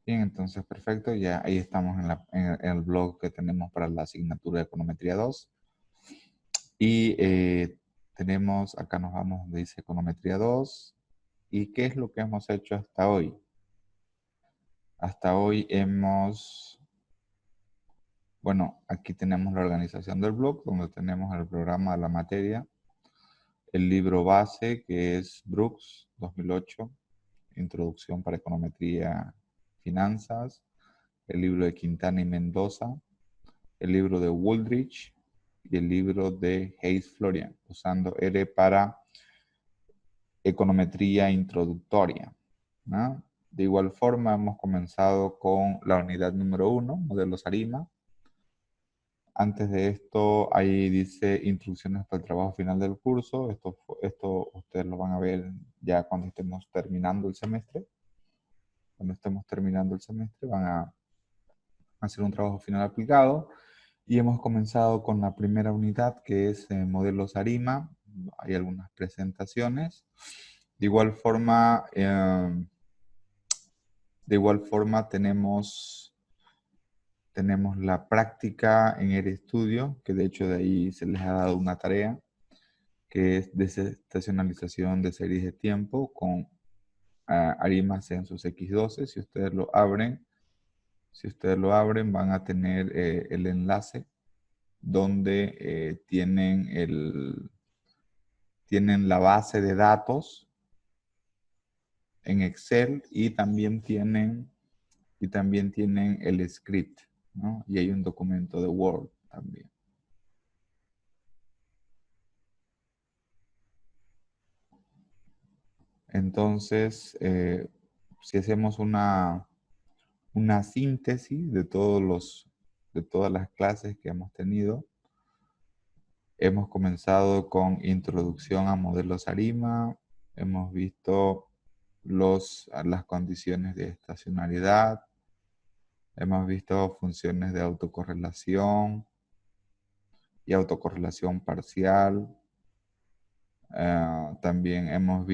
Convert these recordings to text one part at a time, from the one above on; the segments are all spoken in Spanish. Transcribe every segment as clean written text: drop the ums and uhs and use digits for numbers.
Bien, entonces perfecto, ya ahí estamos en el blog que tenemos para la asignatura de Econometría 2. Y tenemos, acá nos vamos, dice Econometría 2. ¿Y qué es lo que hemos hecho hasta hoy? Hasta hoy bueno, aquí tenemos la organización del blog, donde tenemos el programa de la materia, el libro base, que es Brooks 2008, Introducción para Econometría y Finanzas, el libro de Quintana y Mendoza, el libro de Wooldridge y el libro de Hayes Florian, usando R para econometría introductoria, ¿no? De igual forma, hemos comenzado con la unidad número 1, modelos ARIMA. Antes de esto, ahí dice instrucciones para el trabajo final del curso. Esto ustedes lo van a ver ya cuando estemos terminando el semestre. Cuando estemos terminando el semestre van a hacer un trabajo final aplicado. Y hemos comenzado con la primera unidad, que es modelos ARIMA. Hay algunas presentaciones. De igual forma, tenemos la práctica en el estudio, que de hecho de ahí se les ha dado una tarea, que es desestacionalización de series de tiempo con ARIMA Census X12. Si ustedes lo abren, van a tener el enlace donde tienen la base de datos en Excel y también tienen el script, ¿no? Y hay un documento de Word también. Entonces, si hacemos una síntesis de todas las clases que hemos tenido, hemos comenzado con introducción a modelos ARIMA, hemos visto las condiciones de estacionalidad, hemos visto funciones de autocorrelación y autocorrelación parcial. También hemos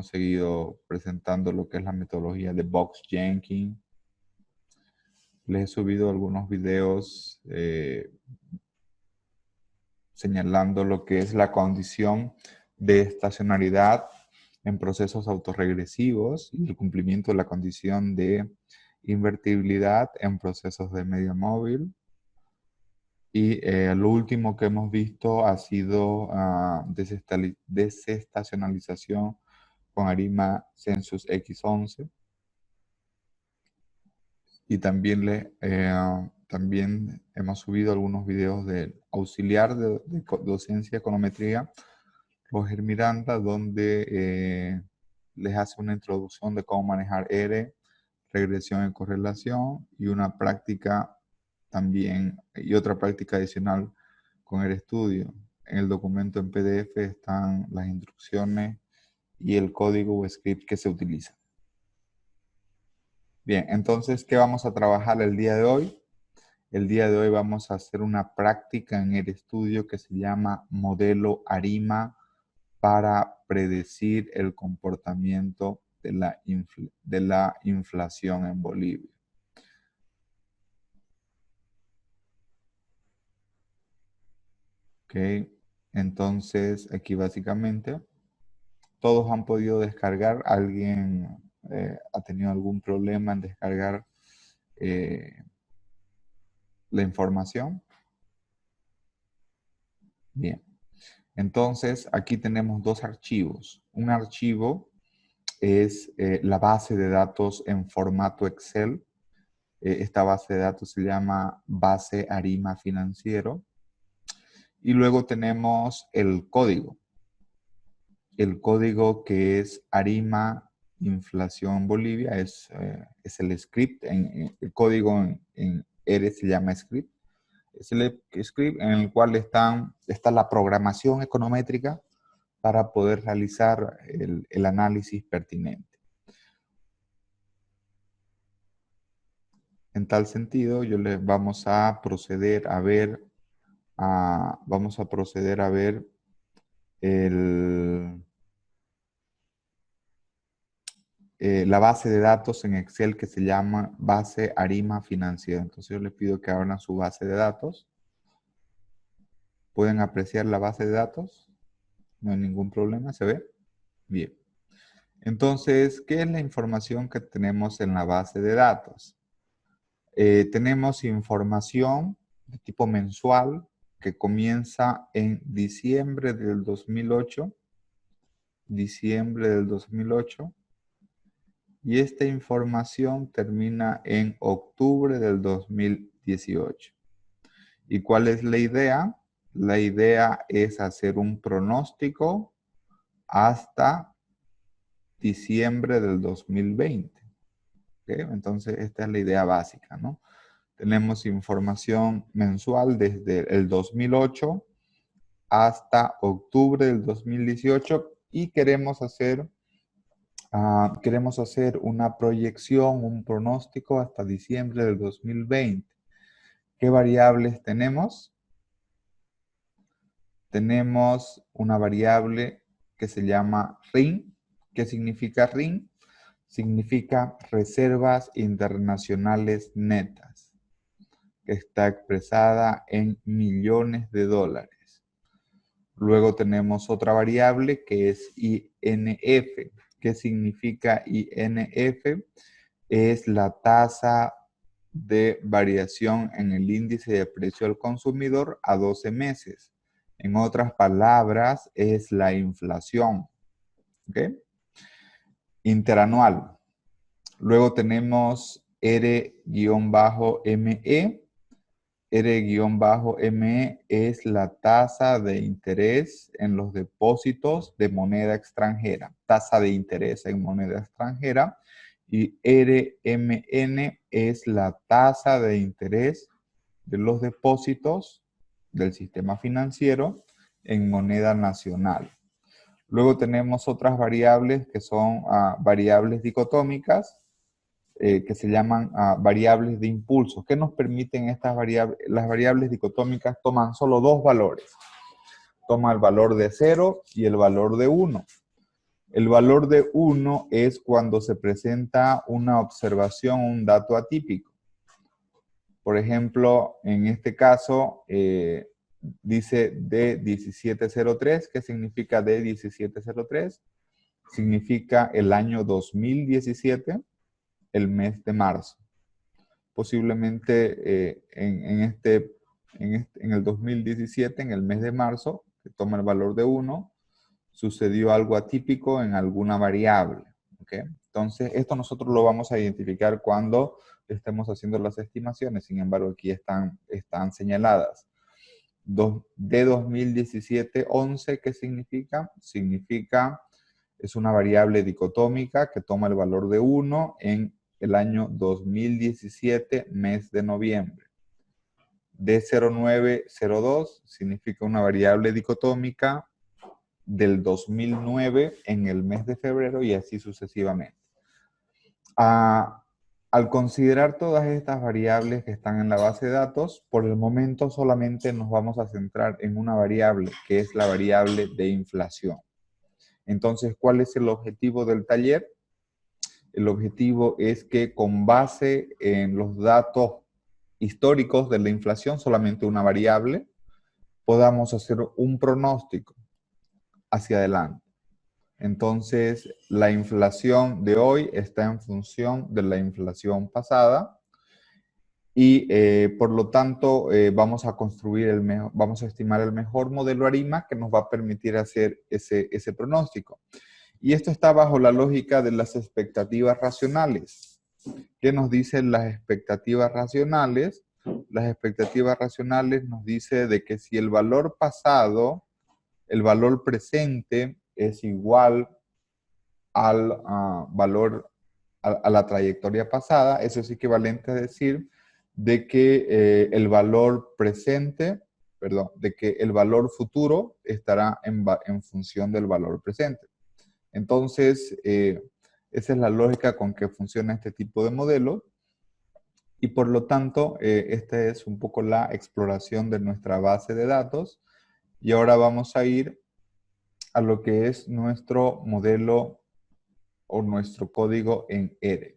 seguido presentando lo que es la metodología de Box-Jenkins. Les he subido algunos videos señalando lo que es la condición de estacionalidad en procesos autorregresivos y el cumplimiento de la condición de invertibilidad en procesos de medio móvil. Y lo último que hemos visto ha sido desestacionalización con ARIMA Census X11. Y también hemos subido algunos videos del auxiliar de docencia de econometría, Roger Miranda, donde les hace una introducción de cómo manejar R, regresión y correlación, y una práctica también, y otra práctica adicional con el estudio. En el documento en PDF están las instrucciones y el código o script que se utiliza. Bien, entonces, ¿qué vamos a trabajar el día de hoy? El día de hoy vamos a hacer una práctica en el estudio que se llama modelo ARIMA para predecir el comportamiento de la inflación en Bolivia. Ok, entonces aquí básicamente todos han podido descargar. ¿Alguien ha tenido algún problema en descargar la información? Bien, entonces aquí tenemos dos archivos. Un archivo es la base de datos en formato Excel. Esta base de datos se llama base ARIMA financiero. Y luego tenemos el código. El código que es ARIMA inflación Bolivia es el script. El código en R se llama script. Es el script en el cual está la programación econométrica para poder realizar el análisis pertinente. En tal sentido, vamos a proceder a ver la base de datos en Excel que se llama base ARIMA financiera. Entonces yo les pido que abran su base de datos. ¿Pueden apreciar la base de datos? No hay ningún problema, ¿se ve? Bien. Entonces, ¿qué es la información que tenemos en la base de datos? Tenemos información de tipo mensual que comienza en diciembre del 2008. Diciembre del 2008. Y esta información termina en octubre del 2018. ¿Y cuál es la idea? La idea es hacer un pronóstico hasta diciembre del 2020. ¿Okay? Entonces, esta es la idea básica, ¿no? Tenemos información mensual desde el 2008 hasta octubre del 2018 y queremos hacer una proyección, un pronóstico hasta diciembre del 2020. ¿Qué variables tenemos? Tenemos una variable que se llama RIN. ¿Qué significa RIN? Significa reservas internacionales netas, que está expresada en millones de dólares. Luego tenemos otra variable que es INF. ¿Qué significa INF? Es la tasa de variación en el índice de precio al consumidor a 12 meses. En otras palabras, es la inflación. ¿Okay? Interanual. Luego tenemos R-ME. R-ME es la tasa de interés en los depósitos de moneda extranjera. Tasa de interés en moneda extranjera. Y RMN es la tasa de interés de los depósitos del sistema financiero en moneda nacional. Luego tenemos otras variables que son variables dicotómicas, que se llaman variables de impulso. ¿Qué nos permiten estas variables? Las variables dicotómicas toman solo dos valores. Toma el valor de 0 y el valor de 1. El valor de 1 es cuando se presenta una observación, un dato atípico. Por ejemplo, en este caso, dice D1703. ¿Qué significa D1703? Significa el año 2017, el mes de marzo. Posiblemente en el 2017, en el mes de marzo, que toma el valor de 1, sucedió algo atípico en alguna variable. ¿Okay? Entonces, esto nosotros lo vamos a identificar cuando estemos haciendo las estimaciones. Sin embargo, aquí están señaladas. De 2017, 11, ¿qué significa? Significa, es una variable dicotómica que toma el valor de 1 en el año 2017, mes de noviembre. D0902 significa una variable dicotómica del 2009 en el mes de febrero y así sucesivamente. Al considerar todas estas variables que están en la base de datos, por el momento solamente nos vamos a centrar en una variable, que es la variable de inflación. Entonces, ¿cuál es el objetivo del taller? El objetivo es que con base en los datos históricos de la inflación, solamente una variable, podamos hacer un pronóstico hacia adelante. Entonces, la inflación de hoy está en función de la inflación pasada y por lo tanto vamos a estimar el mejor modelo ARIMA que nos va a permitir hacer ese pronóstico. Y esto está bajo la lógica de las expectativas racionales. ¿Qué nos dicen las expectativas racionales? Las expectativas racionales nos dicen de que si el valor pasado, el valor presente es igual al valor, a la trayectoria pasada, eso es equivalente a decir de que el valor presente, perdón, de que el valor futuro estará en función del valor presente. Entonces, esa es la lógica con que funciona este tipo de modelo y por lo tanto, esta es un poco la exploración de nuestra base de datos y ahora vamos a ir a lo que es nuestro modelo o nuestro código en R.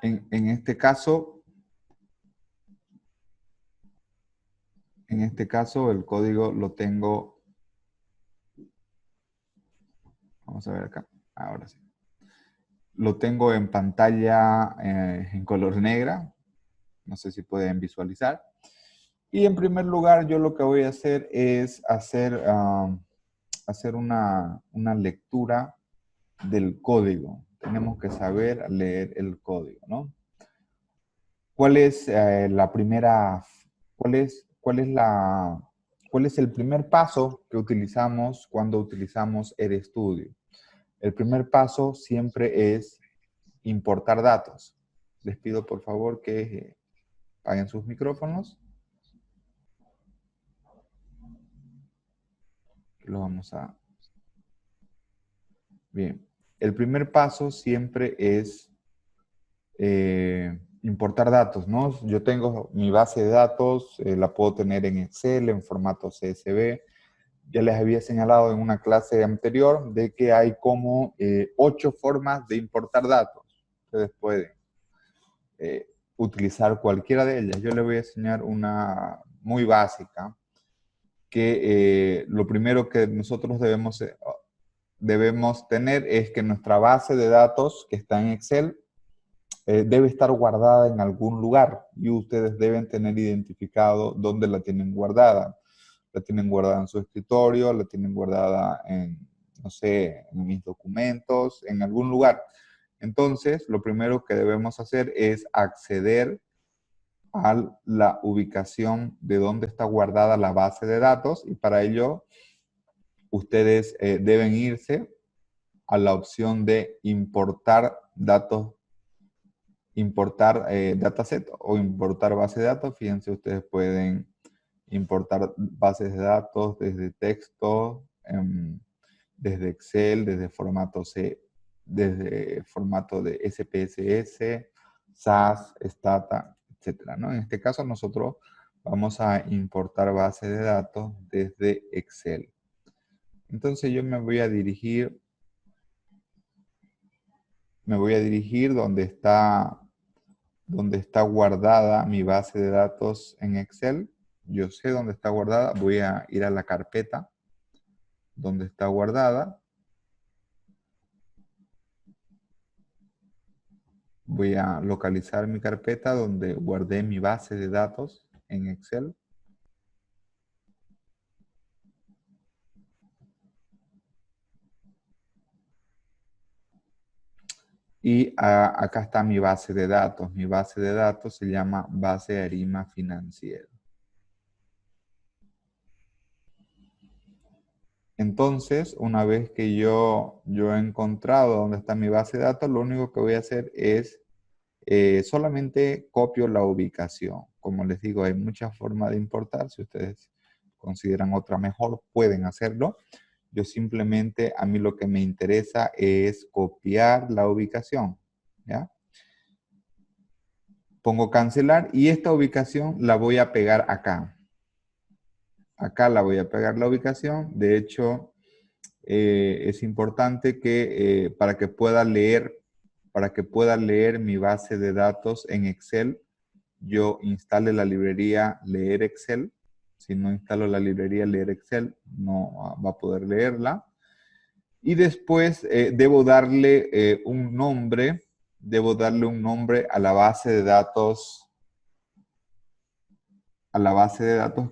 En este caso, el código lo tengo, vamos a ver acá, ahora sí. Lo tengo en pantalla en color negra, no sé si pueden visualizar. Y en primer lugar, yo lo que voy a hacer es hacer una lectura del código. Tenemos que saber leer el código, ¿no? ¿Cuál es la primera, cuál es el primer paso que utilizamos cuando utilizamos RStudio? El primer paso siempre es importar datos. Les pido por favor que apaguen sus micrófonos. Lo vamos a... Bien. El primer paso siempre es importar datos, ¿no? Yo tengo mi base de datos, la puedo tener en Excel, en formato CSV. Ya les había señalado en una clase anterior de que hay como 8 formas de importar datos. Ustedes pueden utilizar cualquiera de ellas. Yo les voy a enseñar una muy básica, que lo primero que nosotros debemos tener es que nuestra base de datos que está en Excel debe estar guardada en algún lugar y ustedes deben tener identificado dónde la tienen guardada. La tienen guardada en su escritorio, la tienen guardada en, no sé, en mis documentos, en algún lugar. Entonces, lo primero que debemos hacer es acceder a la ubicación de dónde está guardada la base de datos y para ello ustedes deben irse a la opción de importar datos, importar dataset o importar base de datos. Fíjense, ustedes pueden importar bases de datos desde texto, desde Excel, desde formato C, desde formato de SPSS, SAS, Stata, etcétera, ¿no? En este caso nosotros vamos a importar base de datos desde Excel. Entonces yo me voy a dirigir donde está guardada mi base de datos en Excel. Yo sé dónde está guardada, voy a ir a la carpeta donde está guardada. Voy a localizar mi carpeta donde guardé mi base de datos en Excel. Y acá está mi base de datos. Mi base de datos se llama base Arima Financiero. Entonces, una vez que yo he encontrado dónde está mi base de datos, lo único que voy a hacer es solamente copio la ubicación. Como les digo, hay muchas formas de importar. Si ustedes consideran otra mejor, pueden hacerlo. Yo simplemente, a mí lo que me interesa es copiar la ubicación, ¿ya? Pongo cancelar y esta ubicación la voy a pegar acá. Acá la voy a pegar la ubicación. De hecho, es importante que para que pueda leer mi base de datos en Excel, yo instale la librería Leer Excel. Si no instalo la librería Leer Excel, no va a poder leerla. Y después debo darle un nombre a la base de datos,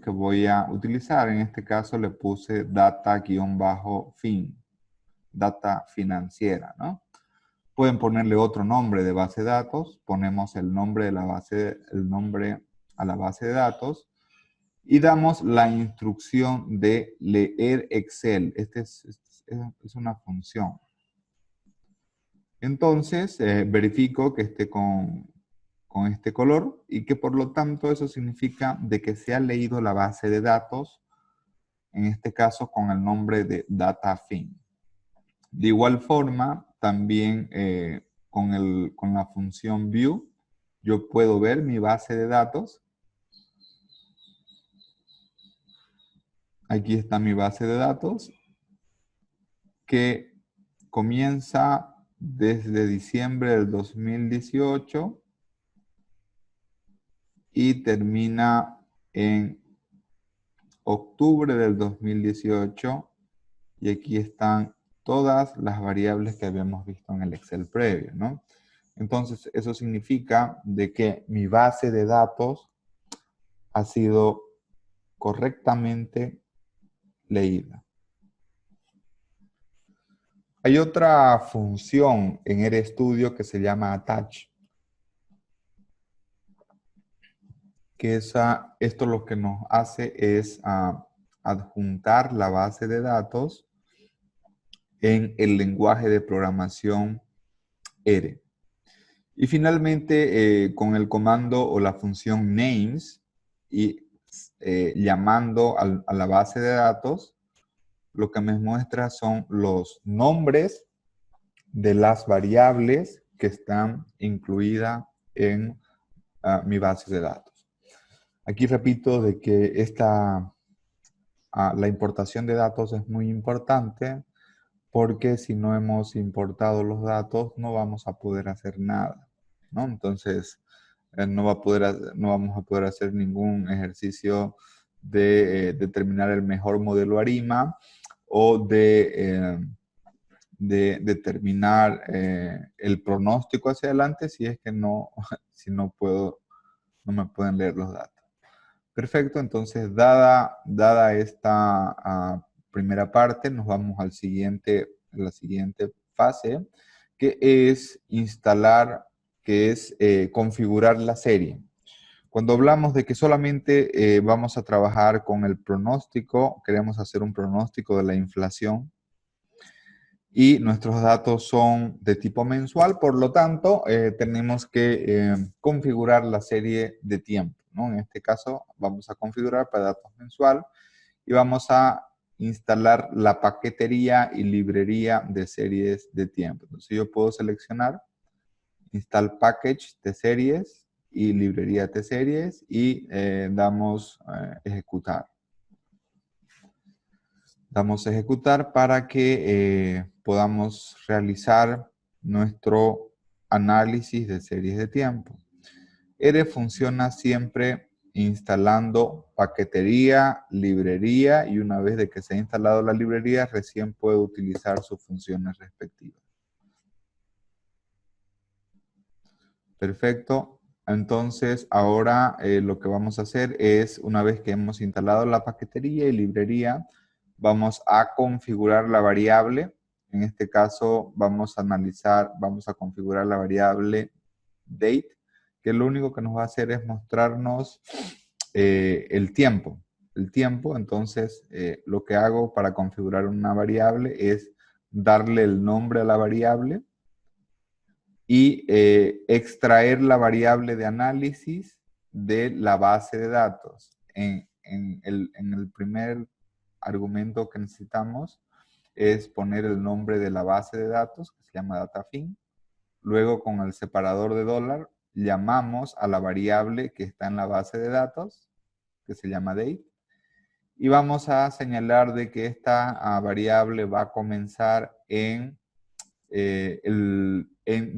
que voy a utilizar. En este caso le puse data-fin, data financiera, ¿no? Pueden ponerle otro nombre de base de datos, ponemos el nombre a la base de datos y damos la instrucción de leer Excel. Esta es una función. Entonces, verifico que esté con este color y que por lo tanto eso significa de que se ha leído la base de datos, en este caso con el nombre de DataFin. De igual forma, también con la función View, yo puedo ver mi base de datos Aquí está mi base de datos que comienza desde diciembre del 2018 y termina en octubre del 2018 y aquí están todas las variables que habíamos visto en el Excel previo, ¿no? Entonces, eso significa de que mi base de datos ha sido correctamente leída. Hay otra función en RStudio que se llama attach, que esto lo que nos hace es adjuntar la base de datos en el lenguaje de programación R. Y finalmente, con el comando o la función names y llamando a la base de datos, lo que me muestra son los nombres de las variables que están incluidas en mi base de datos. Aquí repito de que la importación de datos es muy importante porque si no hemos importado los datos no vamos a poder hacer nada, ¿no? Entonces, no vamos a poder hacer ningún ejercicio de determinar el mejor modelo ARIMA o de determinar el pronóstico hacia adelante si es que no, si no me pueden leer los datos. Perfecto, entonces dada esta primera parte, nos vamos a la siguiente fase, que es configurar la serie. Cuando hablamos de que solamente vamos a trabajar con el pronóstico, queremos hacer un pronóstico de la inflación y nuestros datos son de tipo mensual, por lo tanto, tenemos que configurar la serie de tiempo, ¿no? En este caso, vamos a configurar para datos mensual y vamos a instalar la paquetería y librería de series de tiempo. Entonces, yo puedo seleccionar Install Package de series y librería de series y damos ejecutar. Damos a ejecutar para que podamos realizar nuestro análisis de series de tiempo. R funciona siempre instalando paquetería, librería y una vez de que se ha instalado la librería recién puede utilizar sus funciones respectivas. Perfecto. Entonces ahora lo que vamos a hacer es, una vez que hemos instalado la paquetería y librería, vamos a configurar la variable. En este caso vamos a configurar la variable date, que lo único que nos va a hacer es mostrarnos el tiempo. Entonces lo que hago para configurar una variable es darle el nombre a la variable y extraer la variable de análisis de la base de datos. En el primer argumento que necesitamos es poner el nombre de la base de datos, que se llama DataFin. Luego, con el separador de dólar, llamamos a la variable que está en la base de datos, que se llama date. Y vamos a señalar de que esta variable va a comenzar en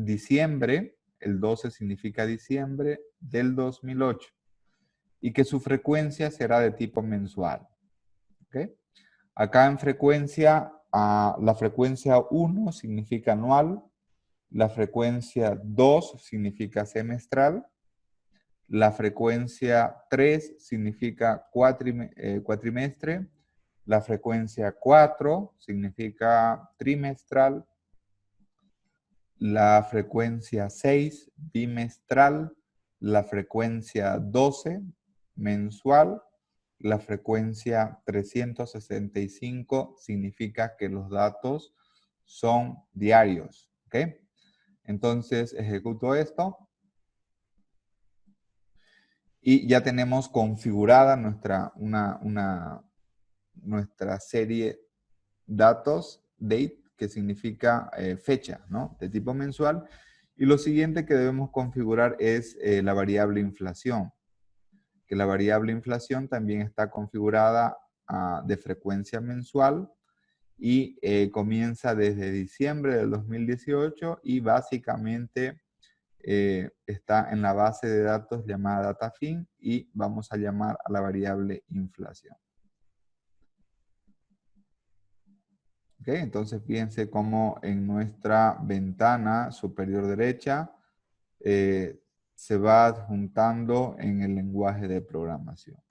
diciembre, el 12 significa diciembre del 2008, y que su frecuencia será de tipo mensual. ¿Okay? Acá en frecuencia, la frecuencia 1 significa anual, la frecuencia 2 significa semestral, la frecuencia 3 significa cuatrimestre, la frecuencia 4 significa trimestral, la frecuencia 6 bimestral, la frecuencia 12 mensual, la frecuencia 365 significa que los datos son diarios. ¿Ok? Entonces ejecuto esto y ya tenemos configurada nuestra serie datos, date, que significa fecha, ¿no? De tipo mensual. Y lo siguiente que debemos configurar es la variable inflación, que la variable inflación también está configurada de frecuencia mensual y comienza desde diciembre del 2018 y básicamente está en la base de datos llamada DataFin y vamos a llamar a la variable inflación. ¿Ok? Entonces fíjense cómo en nuestra ventana superior derecha se va adjuntando en el lenguaje de programación.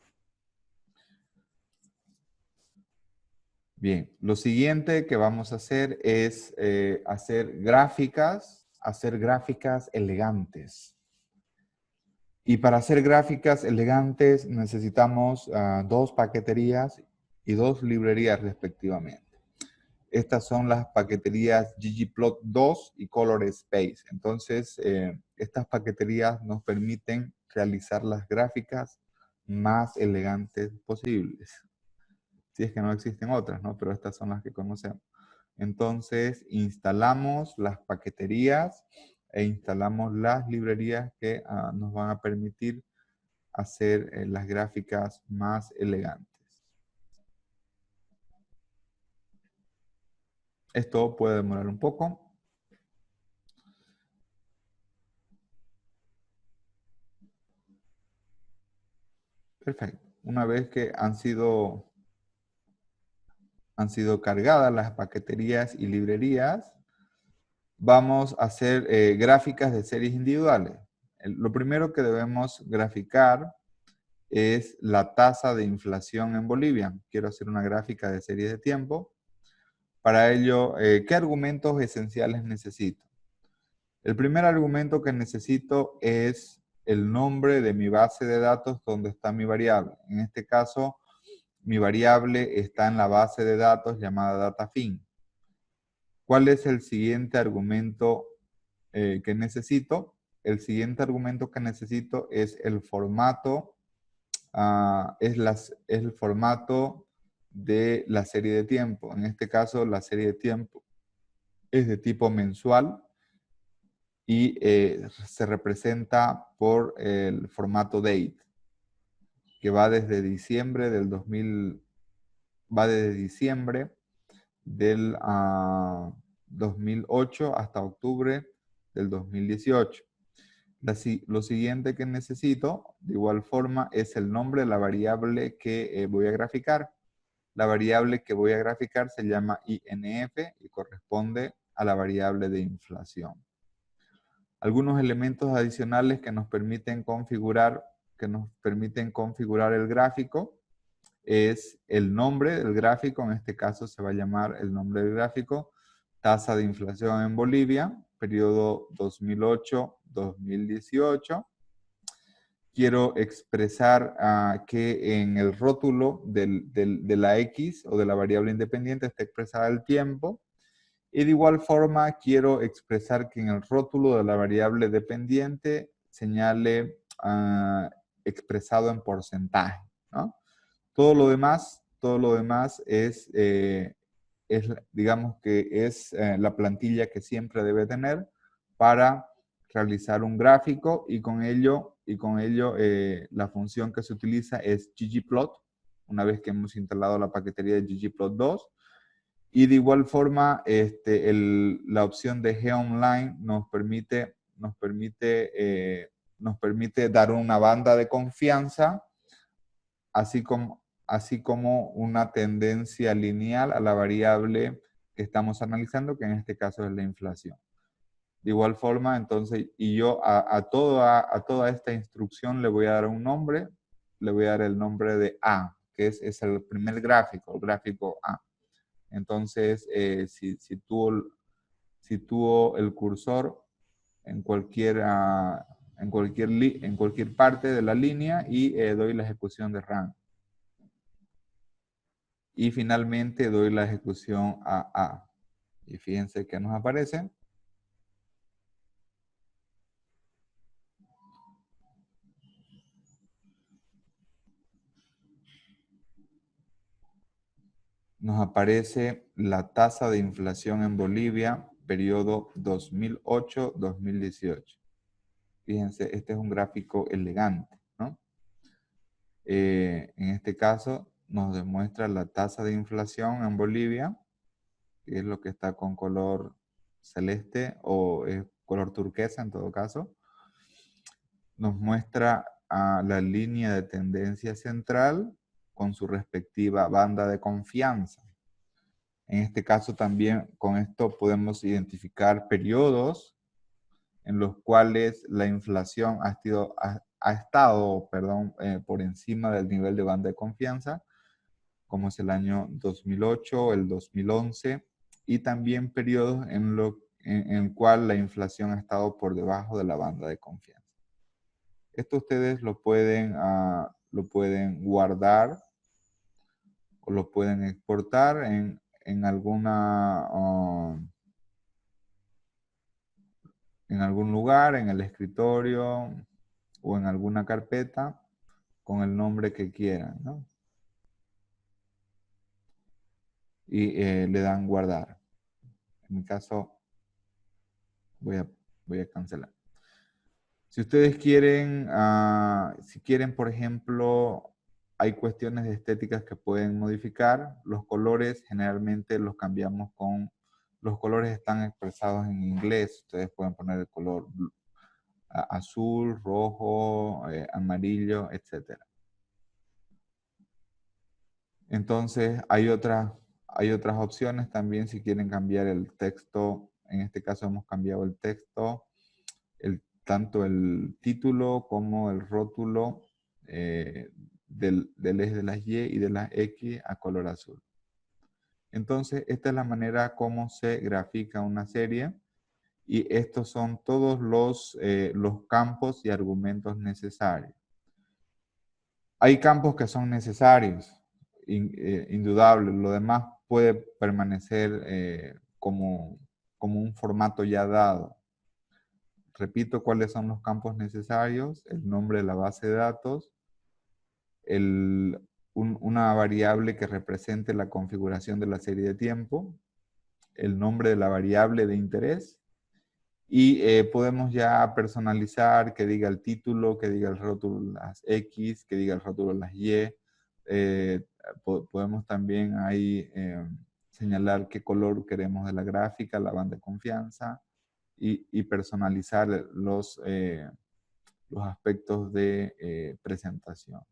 Bien, lo siguiente que vamos a hacer es hacer gráficas elegantes. Y para hacer gráficas elegantes necesitamos dos paqueterías y dos librerías respectivamente. Estas son las paqueterías ggplot2 y ColorSpace. Entonces, estas paqueterías nos permiten realizar las gráficas más elegantes posibles. Si es que no existen otras, ¿no? Pero estas son las que conocemos. Entonces, instalamos las paqueterías e instalamos las librerías que nos van a permitir hacer las gráficas más elegantes. Esto puede demorar un poco. Perfecto. Una vez que han sido cargadas las paqueterías y librerías, vamos a hacer gráficas de series individuales. Lo primero que debemos graficar es la tasa de inflación en Bolivia. Quiero hacer una gráfica de series de tiempo. Para ello, ¿qué argumentos esenciales necesito? El primer argumento que necesito es el nombre de mi base de datos donde está mi variable. En este caso, mi variable está en la base de datos llamada DataFin. ¿Cuál es el siguiente argumento que necesito? El siguiente argumento que necesito es el formato, es el formato de la serie de tiempo. En este caso, la serie de tiempo es de tipo mensual y se representa por el formato date, que va desde diciembre del 2000, va desde diciembre del 2008 hasta octubre del 2018. Lo siguiente que necesito, de igual forma, es el nombre de la variable que voy a graficar. La variable que voy a graficar se llama INF y corresponde a la variable de inflación. Algunos elementos adicionales que nos permiten configurar el gráfico es el nombre del gráfico. En este caso se va a llamar el nombre del gráfico tasa de inflación en Bolivia, periodo 2008-2018. Quiero expresar que en el rótulo de la X o de la variable independiente está expresada el tiempo. Y de igual forma quiero expresar que en el rótulo de la variable dependiente señale expresado en porcentaje, ¿no? Todo lo demás digamos que es la plantilla que siempre debe tener para realizar un gráfico y con ello la función que se utiliza es ggplot, una vez que hemos instalado la paquetería de ggplot2. Y de igual forma, la opción de GOnline nos permite dar una banda de confianza, así como una tendencia lineal a la variable que estamos analizando, que en este caso es la inflación. De igual forma, entonces, y yo a toda esta instrucción le voy a dar un nombre, le voy a dar el nombre de A, que es el primer gráfico, el gráfico A. Entonces, sitúo el cursor en cualquier parte de la línea y doy la ejecución de run. Y finalmente doy la ejecución a A. Y fíjense que nos aparece. Nos aparece la tasa de inflación en Bolivia, periodo 2008-2018. Fíjense, este es un gráfico elegante, ¿no? En este caso, nos demuestra la tasa de inflación en Bolivia, que es lo que está con color celeste o es color turquesa en todo caso. Nos muestra a la línea de tendencia central con su respectiva banda de confianza. En este caso también con esto podemos identificar periodos en los cuales la inflación ha estado por encima del nivel de banda de confianza, como es el año 2008, el 2011, y también periodos en el cual la inflación ha estado por debajo de la banda de confianza. Esto ustedes lo pueden guardar o lo pueden exportar en en algún lugar, en el escritorio o en alguna carpeta con el nombre que quieran, ¿no? Y le dan guardar. En mi caso, voy a cancelar. Si ustedes quieren, si quieren, por ejemplo, hay cuestiones de estéticas que pueden modificar. Los colores generalmente los cambiamos los colores están expresados en inglés. Ustedes pueden poner el color azul, rojo, amarillo, etc. Entonces, hay otras opciones también si quieren cambiar el texto. En este caso hemos cambiado el texto, tanto el título como el rótulo del eje de las Y y de las X a color azul. Entonces, esta es la manera como se grafica una serie y estos son todos los campos y argumentos necesarios. Hay campos que son necesarios, indudables. Lo demás puede permanecer como un formato ya dado. Repito cuáles son los campos necesarios: el nombre de la base de datos, una variable que represente la configuración de la serie de tiempo, el nombre de la variable de interés, y podemos ya personalizar, que diga el título, que diga el rótulo las X, que diga el rótulo las Y. Podemos también ahí señalar qué color queremos de la gráfica, la banda de confianza, y personalizar los aspectos de presentación.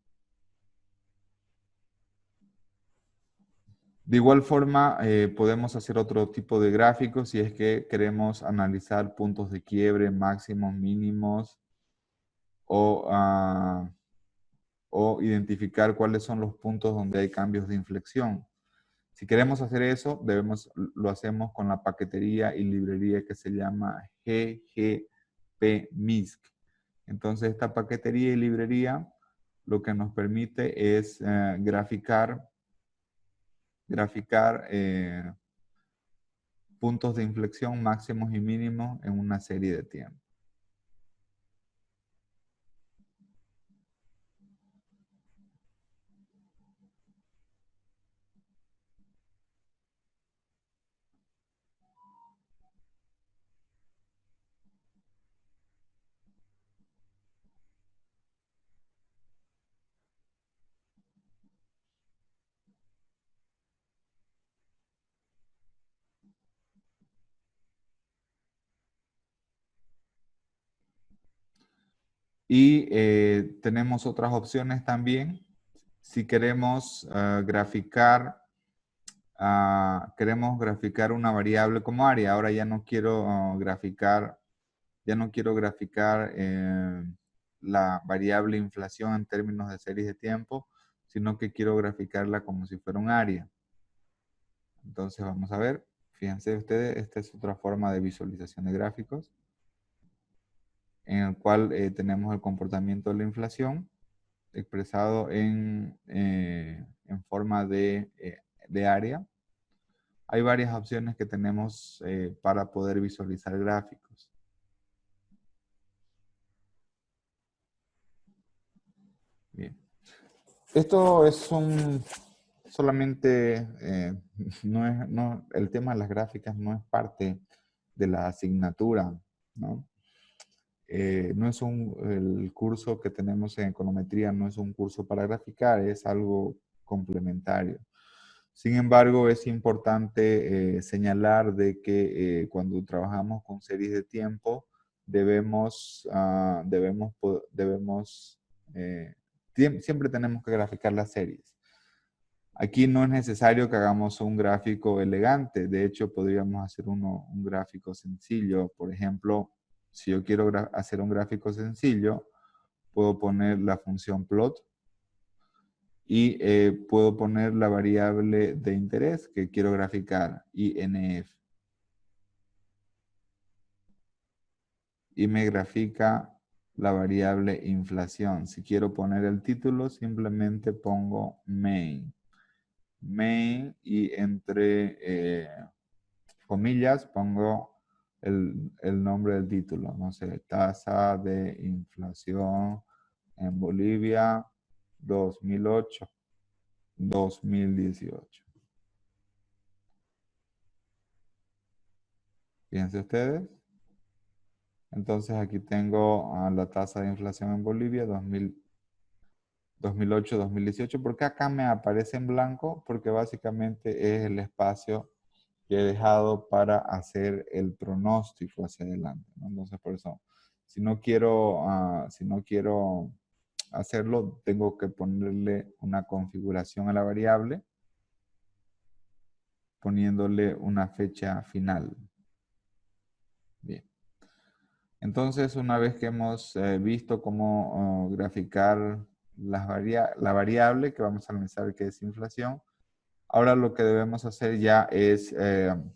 De igual forma, podemos hacer otro tipo de gráficos si es que queremos analizar puntos de quiebre, máximos, mínimos, o identificar cuáles son los puntos donde hay cambios de inflexión. Si queremos hacer eso, lo hacemos con la paquetería y librería que se llama ggpmisc. Entonces, esta paquetería y librería lo que nos permite es graficar puntos de inflexión máximos y mínimos en una serie de tiempo. Y tenemos otras opciones también. Si queremos queremos graficar una variable como área. Ahora ya no quiero graficar la variable inflación en términos de series de tiempo, sino que quiero graficarla como si fuera un área. Entonces vamos a ver. Fíjense ustedes, esta es otra forma de visualización de gráficos, en el cual tenemos el comportamiento de la inflación expresado en forma de área. Hay varias opciones que tenemos para poder visualizar gráficos. Bien. Esto es solamente, el tema de las gráficas no es parte de la asignatura, ¿no? El curso que tenemos en econometría no es un curso para graficar, es algo complementario. Sin embargo, es importante señalar de que cuando trabajamos con series de tiempo, siempre tenemos que graficar las series. Aquí no es necesario que hagamos un gráfico elegante. De hecho, podríamos hacer un gráfico sencillo. Por ejemplo, si yo quiero hacer un gráfico sencillo, puedo poner la función plot y puedo poner la variable de interés que quiero graficar, INF. Y me grafica la variable inflación. Si quiero poner el título, simplemente pongo main. Main y entre comillas pongo el nombre del título. No sé, tasa de inflación en Bolivia 2008-2018. Fíjense ustedes. Entonces aquí tengo la tasa de inflación en Bolivia 2008-2018. ¿Por qué acá me aparece en blanco? Porque básicamente es el espacio que he dejado para hacer el pronóstico hacia adelante, ¿no? Entonces por eso, si no quiero hacerlo, tengo que ponerle una configuración a la variable, poniéndole una fecha final. Bien. Entonces, una vez que hemos visto cómo graficar la variable que vamos a analizar, que es inflación, ahora lo que debemos hacer ya es,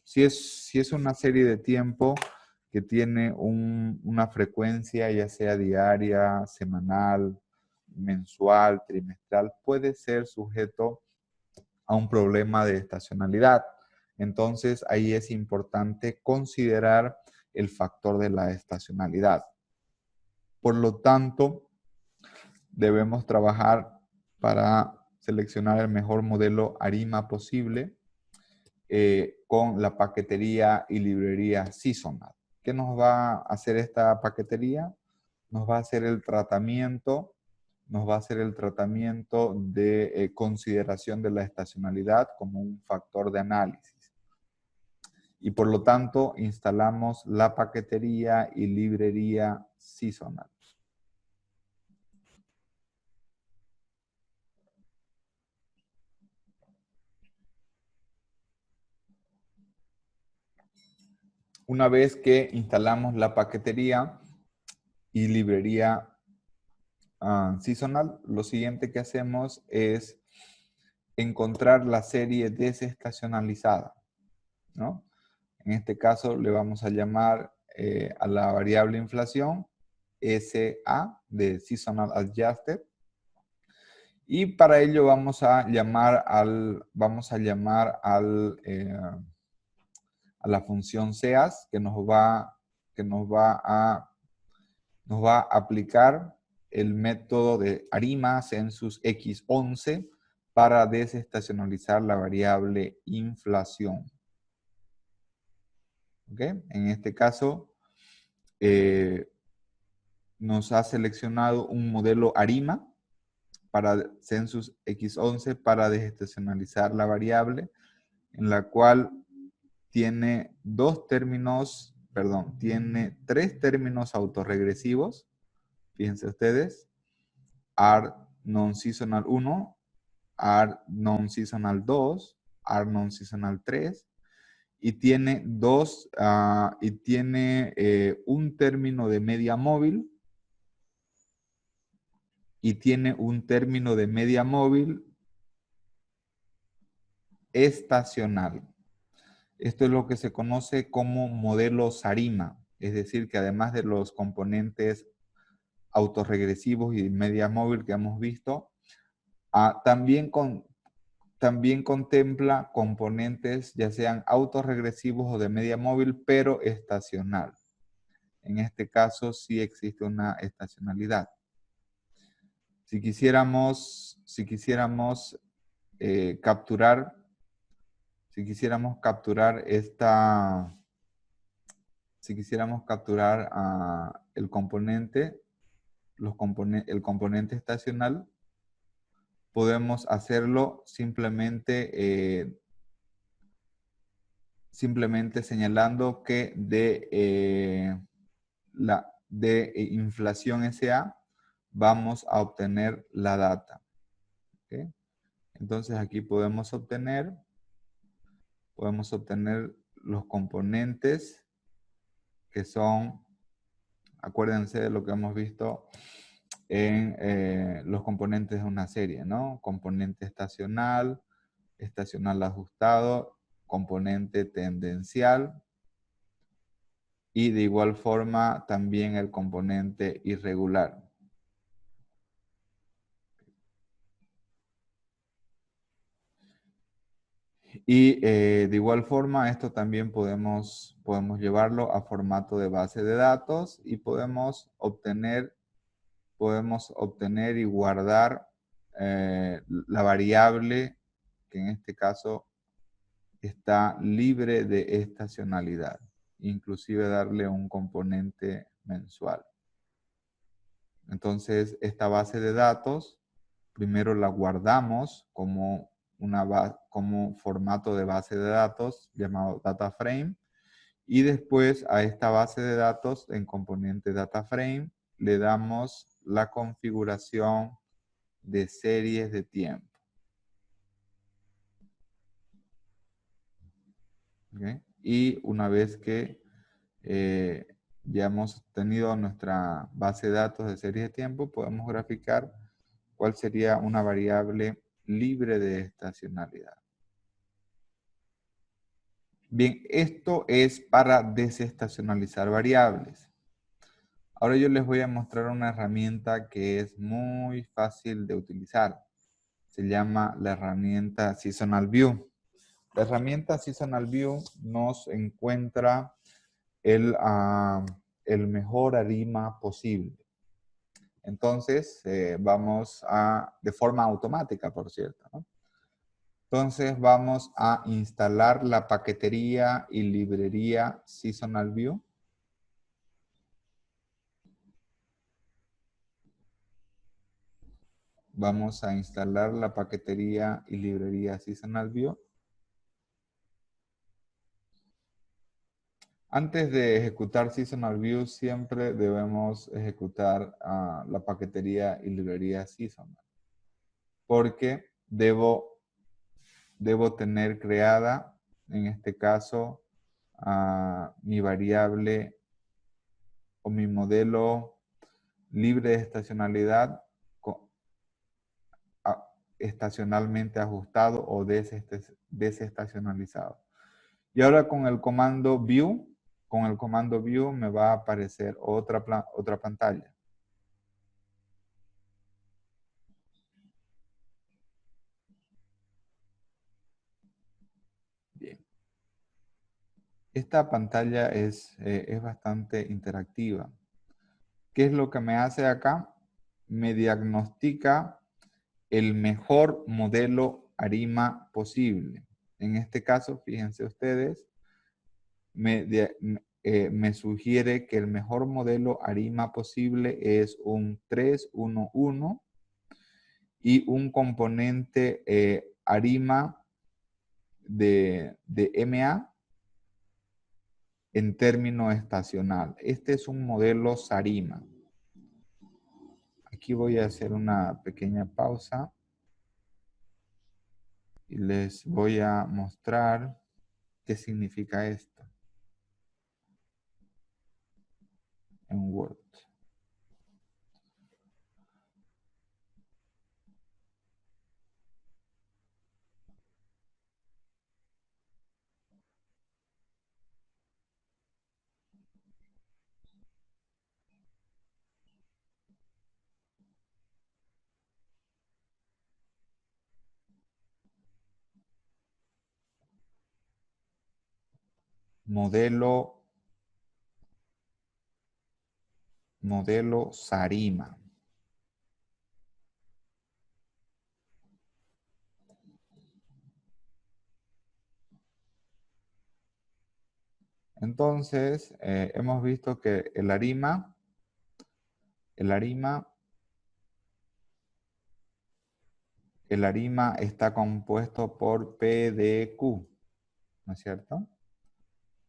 si es una serie de tiempo que tiene una frecuencia, ya sea diaria, semanal, mensual, trimestral, puede ser sujeto a un problema de estacionalidad. Entonces, ahí es importante considerar el factor de la estacionalidad. Por lo tanto, debemos trabajar para seleccionar el mejor modelo ARIMA posible con la paquetería y librería Seasonal. ¿Qué nos va a hacer esta paquetería? Nos va a hacer el tratamiento de consideración de la estacionalidad como un factor de análisis. Y por lo tanto, instalamos la paquetería y librería Seasonal. Una vez que instalamos la paquetería y librería Seasonal, lo siguiente que hacemos es encontrar la serie desestacionalizada, ¿no? En este caso le vamos a llamar a la variable inflación SA de Seasonal Adjusted. Y para ello vamos a llamar a la función SEAS que nos va a aplicar el método de ARIMA census X11 para desestacionalizar la variable inflación. ¿Okay? En este caso, nos ha seleccionado un modelo ARIMA para census X11 para desestacionalizar la variable, en la cual tiene tiene tres términos autorregresivos. Fíjense ustedes, AR non-seasonal 1, AR non-seasonal 2, AR non-seasonal 3, y tiene un término de media móvil y tiene un término de media móvil estacional. Esto es lo que se conoce como modelo SARIMA, es decir, que además de los componentes autorregresivos y media móvil que hemos visto, también contempla componentes ya sean autorregresivos o de media móvil, pero estacional. En este caso sí existe una estacionalidad. Si quisiéramos capturar el componente estacional, podemos hacerlo simplemente señalando que de inflación SA vamos a obtener la data. ¿Okay? Entonces aquí podemos obtener los componentes que son, acuérdense de lo que hemos visto en los componentes de una serie, ¿no? Componente estacional ajustado, componente tendencial y de igual forma también el componente irregular. Y de igual forma esto también podemos llevarlo a formato de base de datos y podemos obtener y guardar la variable que en este caso está libre de estacionalidad, inclusive darle un componente mensual. Entonces, esta base de datos, primero la guardamos como formato de base de datos llamado data frame, y después a esta base de datos en componente data frame le damos la configuración de series de tiempo. ¿Okay? Y una vez que ya hemos tenido nuestra base de datos de series de tiempo, podemos graficar cuál sería una variable libre de estacionalidad. Bien, esto es para desestacionalizar variables. Ahora yo les voy a mostrar una herramienta que es muy fácil de utilizar. Se llama la herramienta Seasonal View. La herramienta Seasonal View nos encuentra el mejor ARIMA posible. Entonces, vamos de forma automática, por cierto, ¿no? Entonces, vamos a instalar la paquetería y librería Seasonal View. Vamos a instalar la paquetería y librería Seasonal View. Antes de ejecutar Seasonal View, siempre debemos ejecutar la paquetería y librería Seasonal. Porque debo tener creada, en este caso, mi variable o mi modelo libre de estacionalidad estacionalmente ajustado o desestacionalizado. Y ahora con el comando view me va a aparecer otra pantalla. Bien. Esta pantalla es bastante interactiva. ¿Qué es lo que me hace acá? Me diagnostica el mejor modelo ARIMA posible. En este caso, fíjense ustedes, me sugiere que el mejor modelo ARIMA posible es un 311 y un componente ARIMA de MA en término estacional. Este es un modelo SARIMA. Aquí voy a hacer una pequeña pausa y les voy a mostrar qué significa esto en Word. Modelo SARIMA. Entonces, hemos visto que el ARIMA el ARIMA está compuesto por P de Q, ¿no es cierto?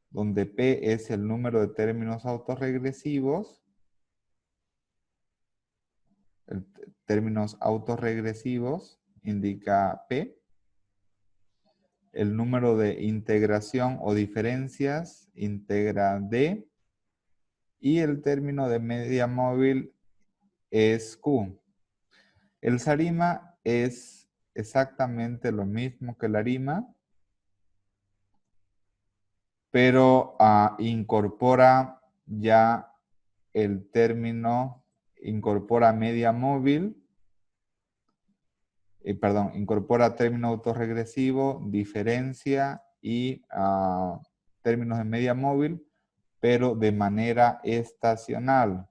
Donde P es el número de términos autorregresivos, términos autorregresivos indica P, el número de integración o diferencias integra D, y el término de media móvil es Q. El SARIMA es exactamente lo mismo que el ARIMA, pero incorpora ya el término, incorpora media móvil, incorpora término autorregresivo, diferencia y términos de media móvil, pero de manera estacional.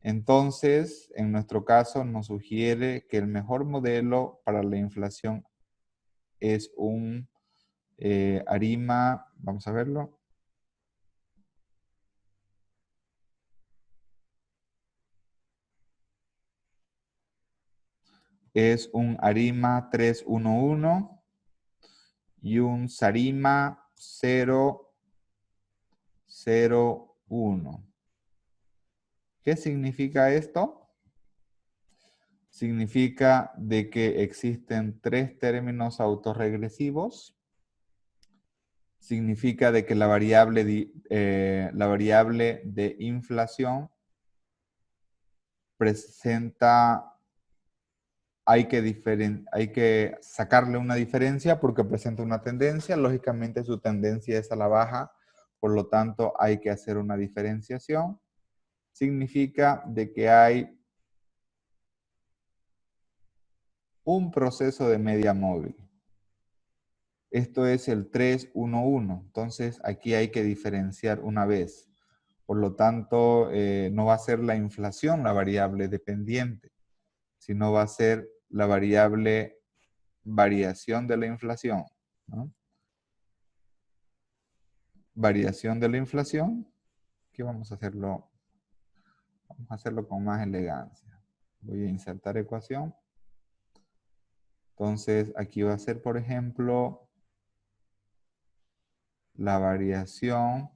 Entonces, en nuestro caso, nos sugiere que el mejor modelo para la inflación es un ARIMA, vamos a verlo. Es un ARIMA 311 y un SARIMA 001. ¿Qué significa esto? Significa de que existen 3 términos autorregresivos. Significa de que la variable de inflación presenta, hay que sacarle una diferencia porque presenta una tendencia. Lógicamente su tendencia es a la baja, por lo tanto hay que hacer una diferenciación. Significa de que hay un proceso de media móvil. Esto es el 311. Entonces aquí hay que diferenciar una vez. Por lo tanto, no va a ser la inflación la variable dependiente, sino va a ser la variable variación de la inflación, ¿no? Variación de la inflación. Aquí vamos a hacerlo con más elegancia. Voy a insertar ecuación. Entonces, aquí va a ser, por ejemplo, la variación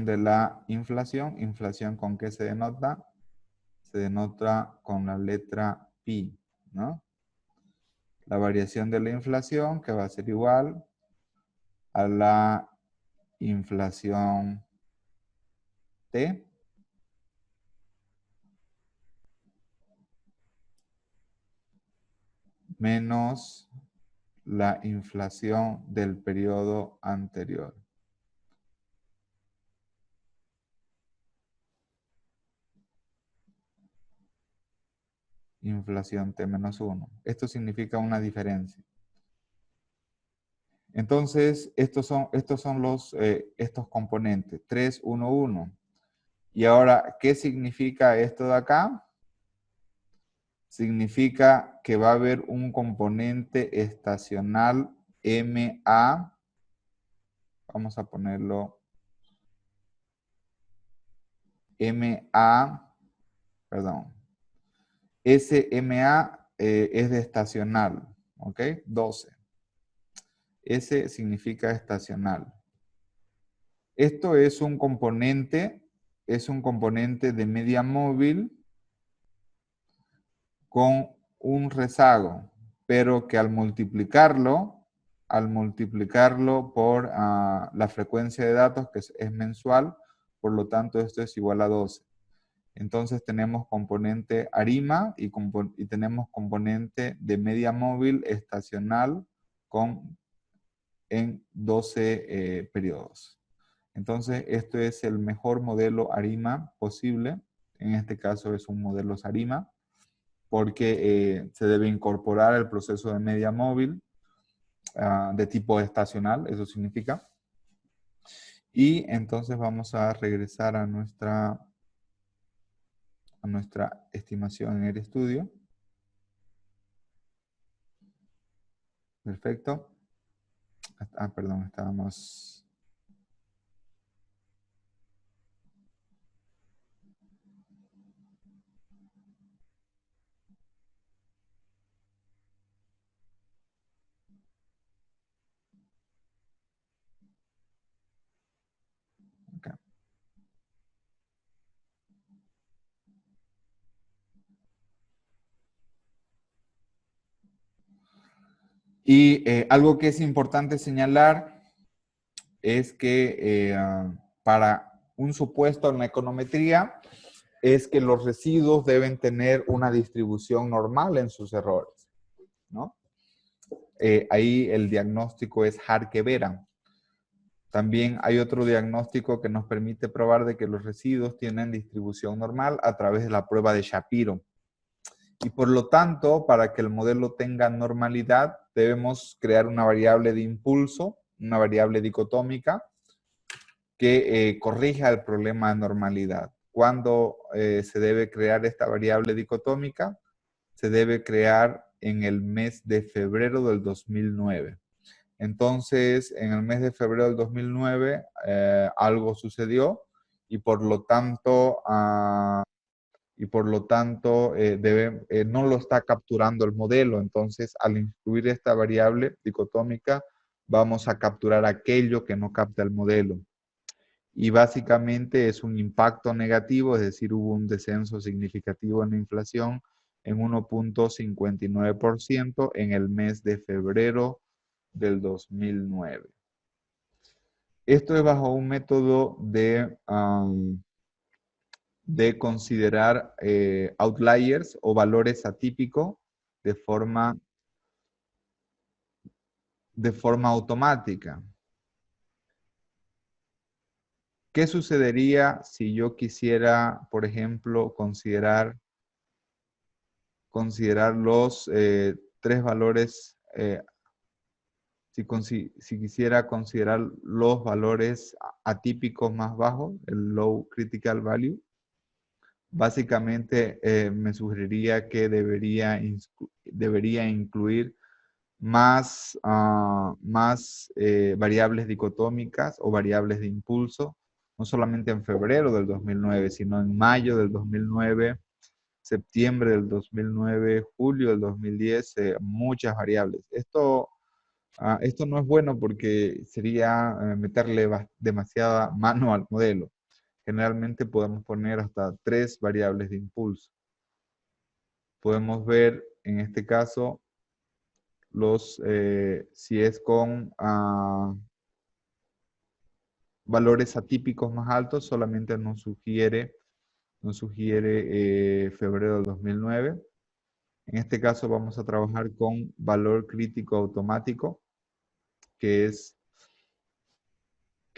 de la inflación. ¿Inflación con qué se denota? Se denota con la letra pi, ¿no? La variación de la inflación, que va a ser igual a la inflación T menos la inflación del periodo anterior. Inflación T menos 1. Esto significa una diferencia. Entonces, estos son estos componentes, 3, 1, 1. Y ahora, ¿qué significa esto de acá? Significa que va a haber un componente estacional MA. Vamos a ponerlo MA, perdón. SMA es de estacional, ¿ok? 12. S significa estacional. Esto es un componente de media móvil con un rezago, pero que al multiplicarlo por la frecuencia de datos, que es mensual, por lo tanto esto es igual a 12. Entonces tenemos componente ARIMA y tenemos componente de media móvil estacional en 12 periodos. Entonces, esto es el mejor modelo ARIMA posible. En este caso es un modelo SARIMA, porque se debe incorporar el proceso de media móvil de tipo estacional, eso significa. Y entonces vamos a regresar a nuestra estimación en RStudio. Perfecto. Perdón, estábamos... Y algo que es importante señalar es que para un supuesto en la econometría es que los residuos deben tener una distribución normal en sus errores, ¿no? Ahí el diagnóstico es Harke-Veran. También hay otro diagnóstico que nos permite probar de que los residuos tienen distribución normal a través de la prueba de Shapiro. Y por lo tanto, para que el modelo tenga normalidad, debemos crear una variable de impulso, una variable dicotómica, que corrija el problema de normalidad. ¿Cuándo se debe crear esta variable dicotómica? Se debe crear en el mes de febrero del 2009. Entonces, en el mes de febrero del 2009, algo sucedió y por lo tanto, no lo está capturando el modelo. Entonces, al incluir esta variable dicotómica, vamos a capturar aquello que no capta el modelo. Y básicamente es un impacto negativo, es decir, hubo un descenso significativo en la inflación en 1.59% en el mes de febrero del 2009. Esto es bajo un método de considerar outliers o valores atípicos de forma automática. ¿Qué sucedería si yo quisiera, por ejemplo, considerar los tres valores, si quisiera considerar los valores atípicos más bajos, el low critical value? Básicamente me sugeriría que debería incluir más variables dicotómicas o variables de impulso, no solamente en febrero del 2009, sino en mayo del 2009, septiembre del 2009, julio del 2010, muchas variables. Esto no es bueno porque sería meterle demasiada mano al modelo. Generalmente podemos poner hasta 3 variables de impulso. Podemos ver en este caso si es con valores atípicos más altos, solamente nos sugiere febrero del 2009. En este caso vamos a trabajar con valor crítico automático, que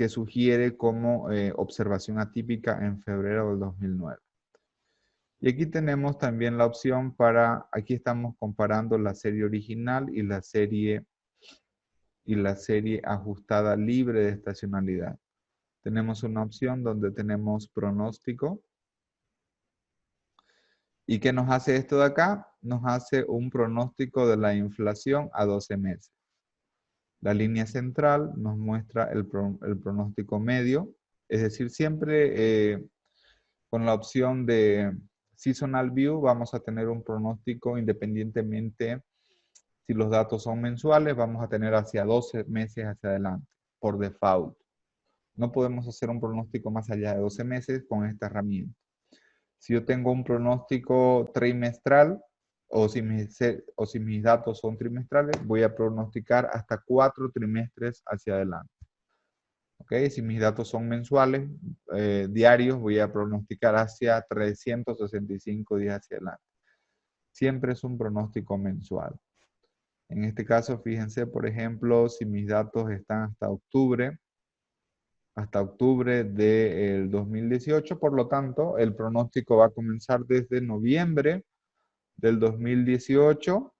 sugiere como observación atípica en febrero del 2009. Y aquí tenemos también la opción aquí estamos comparando la serie original y la serie ajustada libre de estacionalidad. Tenemos una opción donde tenemos pronóstico. ¿Y qué nos hace esto de acá? Nos hace un pronóstico de la inflación a 12 meses. La línea central nos muestra el pronóstico medio, es decir, siempre con la opción de Seasonal View vamos a tener un pronóstico independientemente si los datos son mensuales, vamos a tener hacia 12 meses hacia adelante, por default. No podemos hacer un pronóstico más allá de 12 meses con esta herramienta. Si yo tengo un pronóstico trimestral o si mis datos son trimestrales, voy a pronosticar hasta 4 trimestres hacia adelante. ¿Okay? Si mis datos son mensuales, diarios, voy a pronosticar hacia 365 días hacia adelante. Siempre es un pronóstico mensual. En este caso, fíjense, por ejemplo, si mis datos están hasta octubre del 2018, por lo tanto, el pronóstico va a comenzar desde noviembre del 2018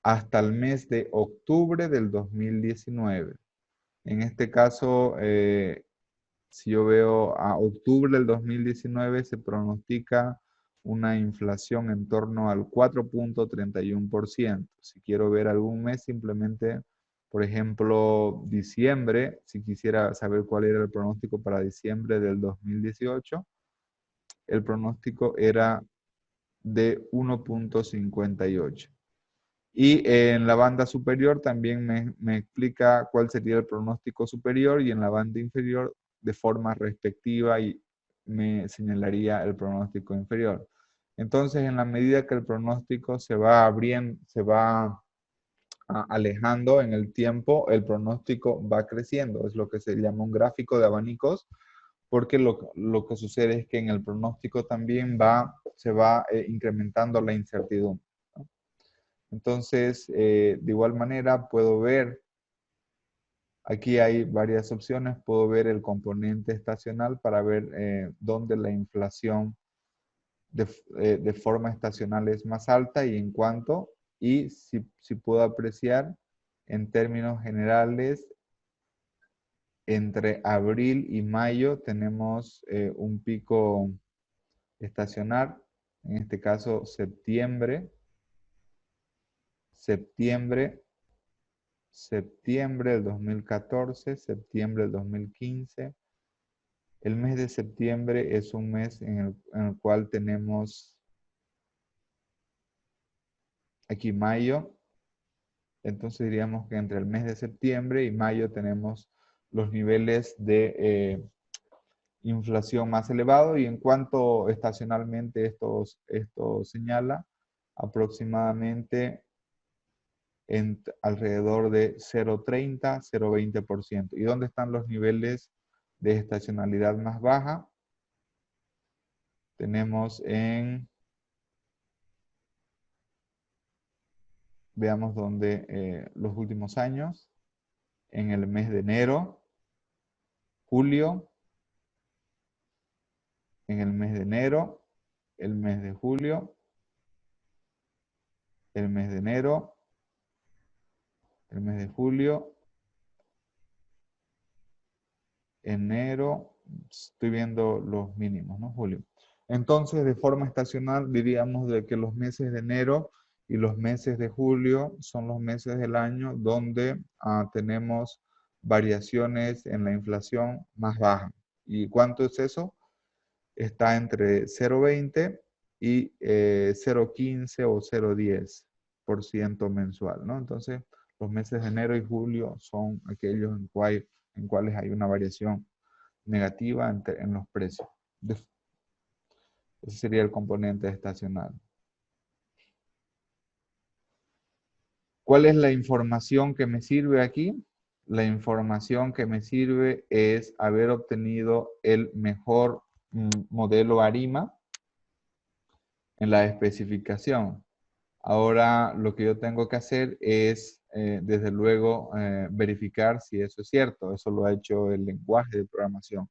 hasta el mes de octubre del 2019. En este caso, si yo veo a octubre del 2019, se pronostica una inflación en torno al 4.31%. Si quiero ver algún mes, simplemente, por ejemplo, diciembre, si quisiera saber cuál era el pronóstico para diciembre del 2018, el pronóstico era de 1.58. Y en la banda superior también me explica cuál sería el pronóstico superior y en la banda inferior de forma respectiva y me señalaría el pronóstico inferior. Entonces, en la medida que el pronóstico se va abriendo, se va alejando en el tiempo, el pronóstico va creciendo. Es lo que se llama un gráfico de abanicos, porque lo que sucede es que en el pronóstico también se va incrementando la incertidumbre, ¿no? Entonces, de igual manera, puedo ver, aquí hay varias opciones, puedo ver el componente estacional para ver dónde la inflación de forma estacional es más alta y en cuánto, y si puedo apreciar en términos generales, entre abril y mayo tenemos un pico estacional, en este caso septiembre del 2014, septiembre del 2015. El mes de septiembre es un mes en el cual tenemos aquí mayo. Entonces diríamos que entre el mes de septiembre y mayo tenemos los niveles de inflación más elevados, y en cuanto estacionalmente esto señala aproximadamente alrededor de 0,30, 0,20%. ¿Y dónde están los niveles de estacionalidad más baja? Tenemos veamos dónde los últimos años, en el mes de enero, julio, en el mes de enero, el mes de julio, el mes de enero, el mes de julio, enero, estoy viendo los mínimos, ¿no? Julio. Entonces, de forma estacional, diríamos de que los meses de enero y los meses de julio son los meses del año donde tenemos variaciones en la inflación más baja. ¿Y cuánto es eso? Está entre 0,20 y 0,15 o 0,10% mensual, ¿no? Entonces, los meses de enero y julio son aquellos en cuales hay una variación negativa en los precios. Ese sería el componente estacional. ¿Cuál es la información que me sirve aquí? La información que me sirve es haber obtenido el mejor modelo ARIMA en la especificación. Ahora lo que yo tengo que hacer es, desde luego, verificar si eso es cierto. Eso lo ha hecho el lenguaje de programación.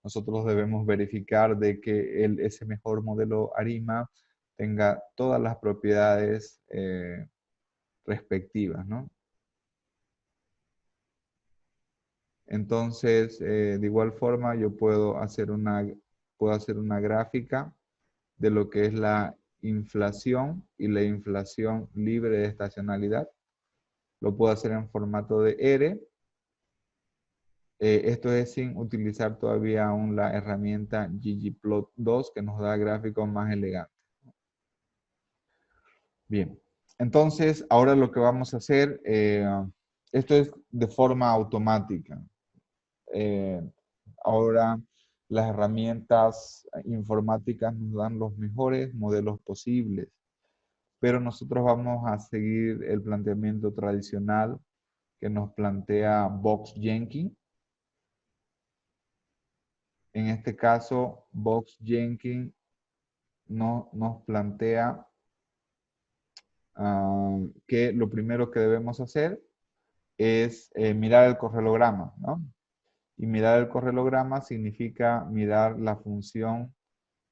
Nosotros debemos verificar de que ese mejor modelo ARIMA tenga todas las propiedades respectivas, ¿no? Entonces, de igual forma, yo puedo hacer una gráfica de lo que es la inflación y la inflación libre de estacionalidad. Lo puedo hacer en formato de R. Esto es sin utilizar todavía aún la herramienta ggplot2, que nos da gráficos más elegantes. Bien, entonces ahora lo que vamos a hacer, esto es de forma automática. Eh, Ahora las herramientas informáticas nos dan los mejores modelos posibles, pero nosotros vamos a seguir el planteamiento tradicional que nos plantea Box Jenkins. En este caso, Box Jenkins nos plantea que lo primero que debemos hacer es mirar el correlograma, ¿no? Y mirar el correlograma significa mirar la función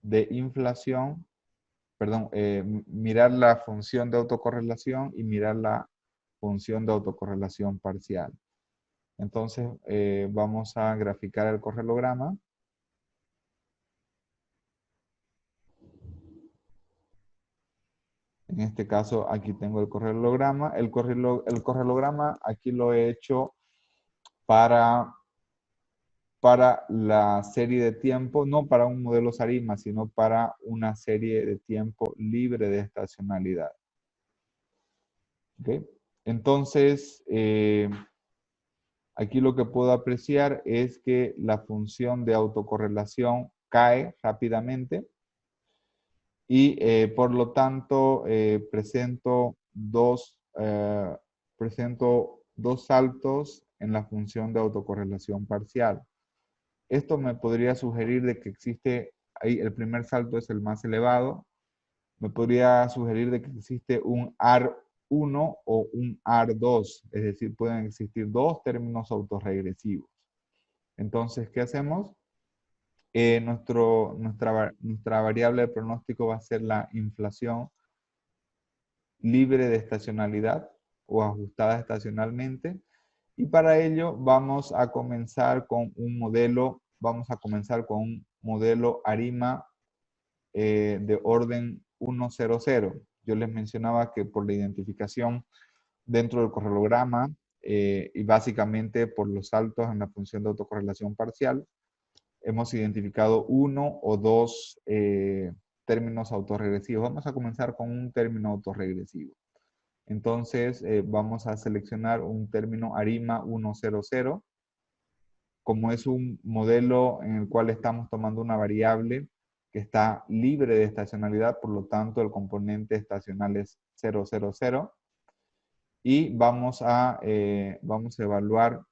de inflación, perdón, mirar la función de autocorrelación y mirar la función de autocorrelación parcial. Entonces, vamos a graficar el correlograma. En este caso, aquí tengo el correlograma. El correlograma aquí lo he hecho para la serie de tiempo, no para un modelo SARIMA, sino para una serie de tiempo libre de estacionalidad. ¿Okay? Entonces, aquí lo que puedo apreciar es que la función de autocorrelación cae rápidamente y por lo tanto presento dos presento dos saltos en la función de autocorrelación parcial. Esto me podría sugerir de que existe, ahí el primer salto es el más elevado, me podría sugerir de que existe un AR1 o un AR2, es decir, pueden existir dos términos autorregresivos. Entonces, ¿qué hacemos? Nuestra variable de pronóstico va a ser la inflación libre de estacionalidad o ajustada estacionalmente. Y para ello vamos a comenzar con un modelo, ARIMA de orden 100. Yo les mencionaba que por la identificación dentro del correlograma y básicamente por los saltos en la función de autocorrelación parcial, hemos identificado uno o dos términos autorregresivos. Vamos a comenzar con un término autorregresivo. Entonces vamos a seleccionar un término ARIMA 100. Como es un modelo en el cual estamos tomando una variable que está libre de estacionalidad, por lo tanto el componente estacional es 000. Y vamos a evaluar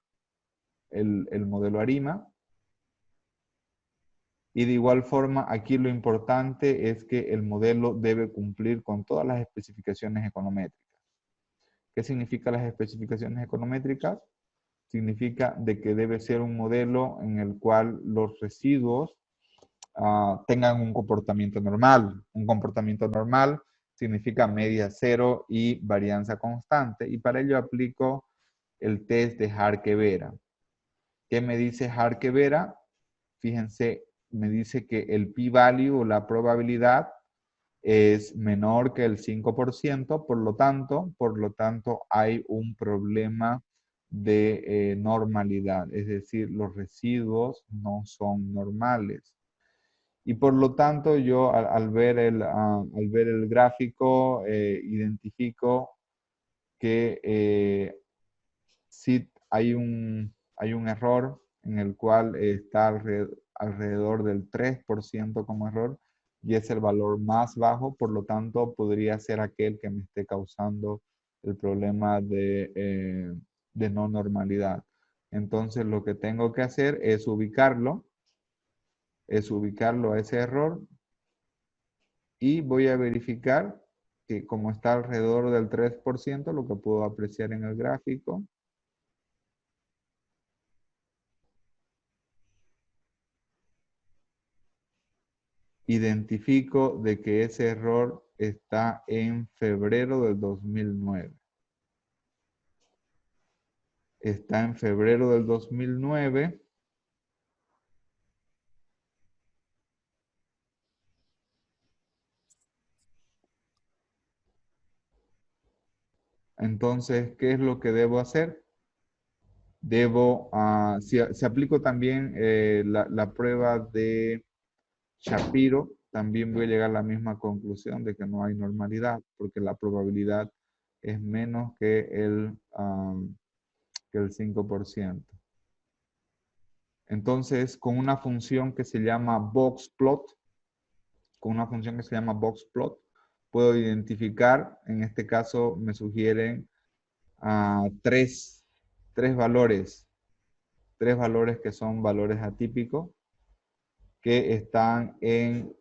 el modelo ARIMA. Y de igual forma, aquí lo importante es que el modelo debe cumplir con todas las especificaciones econométricas. ¿Qué significa las especificaciones econométricas? Significa de que debe ser un modelo en el cual los residuos tengan un comportamiento normal. Un comportamiento normal significa media cero y varianza constante. Y para ello aplico el test de Harke-Vera. ¿Qué me dice Harke-Vera? Fíjense, me dice que el p-value o la probabilidad es menor que el 5%, por lo tanto hay un problema de normalidad, es decir, los residuos no son normales. Y por lo tanto yo al ver el gráfico identifico que sí hay un error en el cual está alrededor del 3% como error y es el valor más bajo, por lo tanto podría ser aquel que me esté causando el problema de no normalidad. Entonces lo que tengo que hacer es ubicarlo a ese error y voy a verificar que como está alrededor del 3%, lo que puedo apreciar en el gráfico, identifico de que ese error está en febrero del 2009. Está en febrero del 2009. Entonces, ¿qué es lo que debo hacer? Si aplico también la prueba de Shapiro, también voy a llegar a la misma conclusión de que no hay normalidad, porque la probabilidad es menos que el 5%. Entonces, con una función que se llama boxplot, puedo identificar, en este caso me sugieren tres valores que son valores atípicos, que están en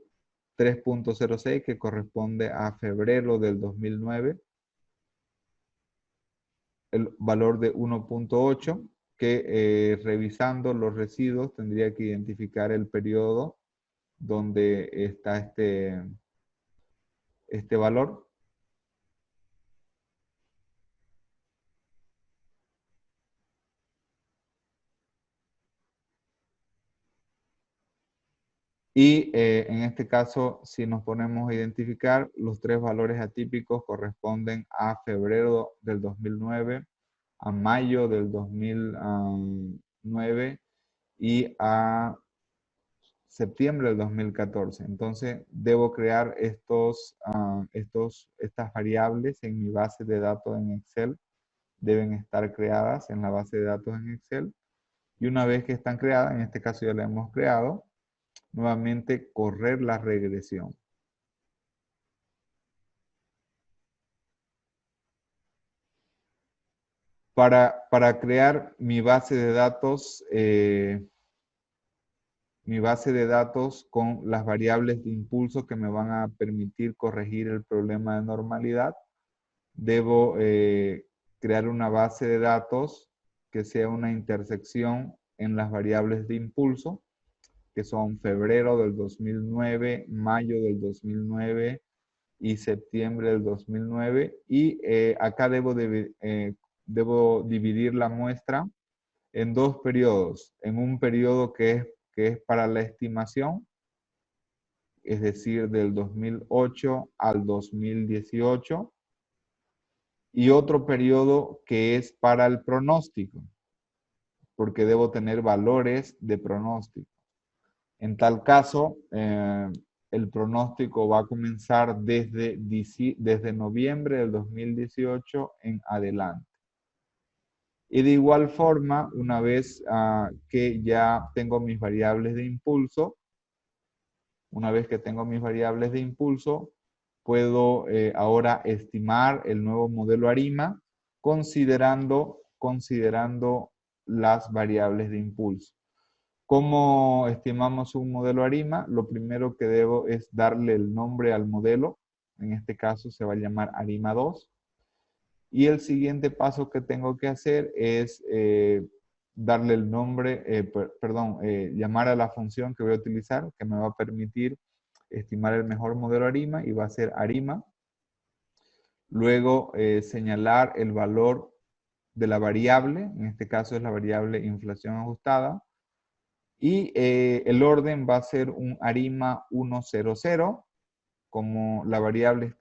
3.06, que corresponde a febrero del 2009, el valor de 1.8, que revisando los residuos tendría que identificar el periodo donde está este valor. Y en este caso, si nos ponemos a identificar, los tres valores atípicos corresponden a febrero del 2009, a mayo del 2009 y a septiembre del 2014. Entonces, debo crear estas variables en mi base de datos en Excel. Deben estar creadas en la base de datos en Excel. Y una vez que están creadas, en este caso ya la hemos creado, nuevamente correr la regresión. Para crear mi base de datos con las variables de impulso que me van a permitir corregir el problema de normalidad, debo crear una base de datos que sea una intersección en las variables de impulso, que son febrero del 2009, mayo del 2009 y septiembre del 2009. Y acá debo dividir la muestra en dos periodos. En un periodo que es para la estimación, es decir, del 2008 al 2018, y otro periodo que es para el pronóstico, porque debo tener valores de pronóstico. En tal caso, el pronóstico va a comenzar desde noviembre del 2018 en adelante. Y de igual forma, una vez que ya tengo mis variables de impulso, puedo ahora estimar el nuevo modelo ARIMA considerando las variables de impulso. ¿Cómo estimamos un modelo ARIMA? Lo primero que debo es darle el nombre al modelo. En este caso se va a llamar ARIMA 2. Y el siguiente paso que tengo que hacer es darle el nombre, llamar a la función que voy a utilizar, que me va a permitir estimar el mejor modelo ARIMA, y va a ser ARIMA. Luego señalar el valor de la variable, en este caso es la variable inflación ajustada. Y el orden va a ser un ARIMA 100. Como la variable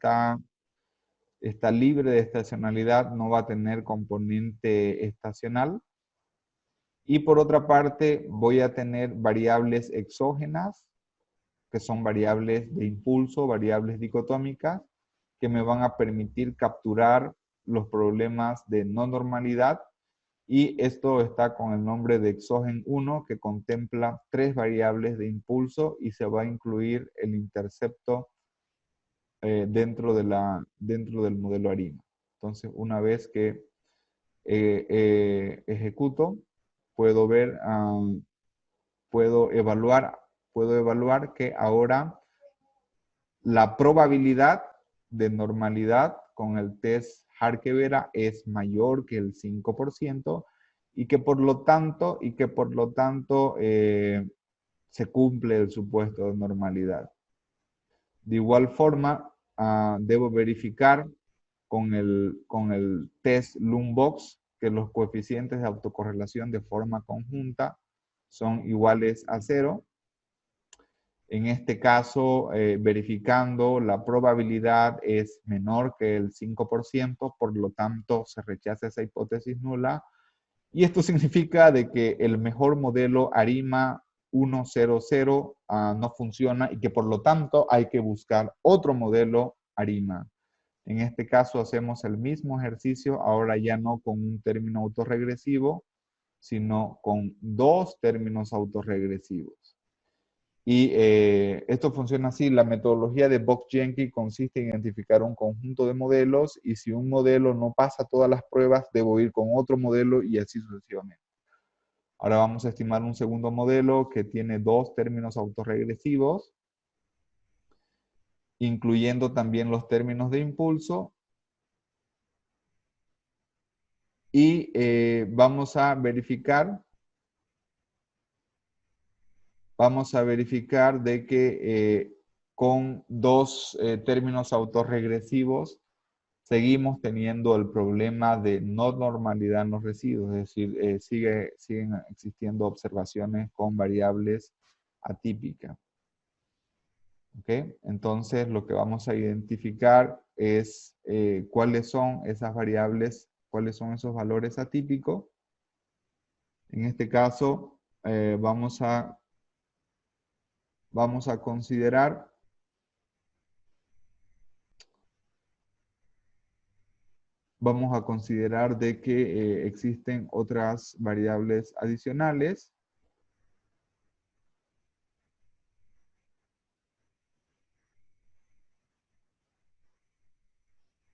está libre de estacionalidad, no va a tener componente estacional. Y por otra parte, voy a tener variables exógenas, que son variables de impulso, variables dicotómicas, que me van a permitir capturar los problemas de no normalidad. Y esto está con el nombre de exógeno 1, que contempla 3 variables de impulso y se va a incluir el intercepto dentro del modelo ARIMA. Entonces, una vez que ejecuto, puedo ver, puedo evaluar que ahora la probabilidad de normalidad con el test Harke-Vera es mayor que el 5%, y que por lo tanto se cumple el supuesto de normalidad. De igual forma, debo verificar con el test Loombox que los coeficientes de autocorrelación de forma conjunta son iguales a 0. En este caso, verificando, la probabilidad es menor que el 5%, por lo tanto se rechaza esa hipótesis nula. Y esto significa de que el mejor modelo ARIMA 100 no funciona, y que por lo tanto hay que buscar otro modelo ARIMA. En este caso hacemos el mismo ejercicio, ahora ya no con un término autorregresivo, sino con 2 términos autorregresivos. Y esto funciona así: la metodología de Box-Jenkin consiste en identificar un conjunto de modelos, y si un modelo no pasa todas las pruebas, debo ir con otro modelo y así sucesivamente. Ahora vamos a estimar un segundo modelo que tiene 2 términos autorregresivos, incluyendo también los términos de impulso. Y vamos a verificar de que con 2 términos autorregresivos seguimos teniendo el problema de no normalidad en los residuos, es decir, siguen existiendo observaciones con variables atípicas. ¿Ok? Entonces, lo que vamos a identificar es cuáles son esas variables, cuáles son esos valores atípicos. En este caso, vamos a considerar de que existen otras variables adicionales.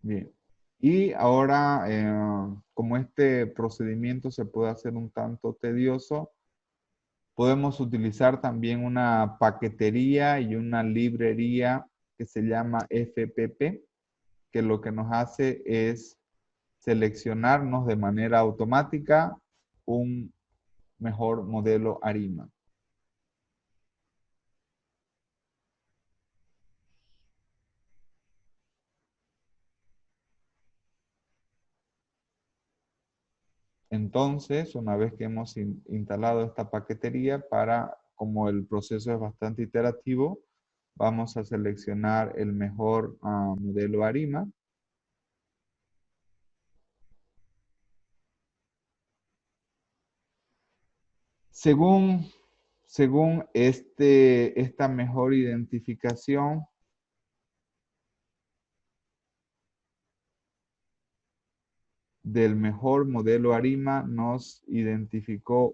Bien. Y ahora como este procedimiento se puede hacer un tanto tedioso, podemos utilizar también una paquetería y una librería que se llama FPP, que lo que nos hace es seleccionarnos de manera automática un mejor modelo ARIMA. Entonces, una vez que hemos instalado esta paquetería, como el proceso es bastante iterativo, vamos a seleccionar el mejor modelo ARIMA. Según, según esta mejor identificación, del mejor modelo ARIMA nos identificó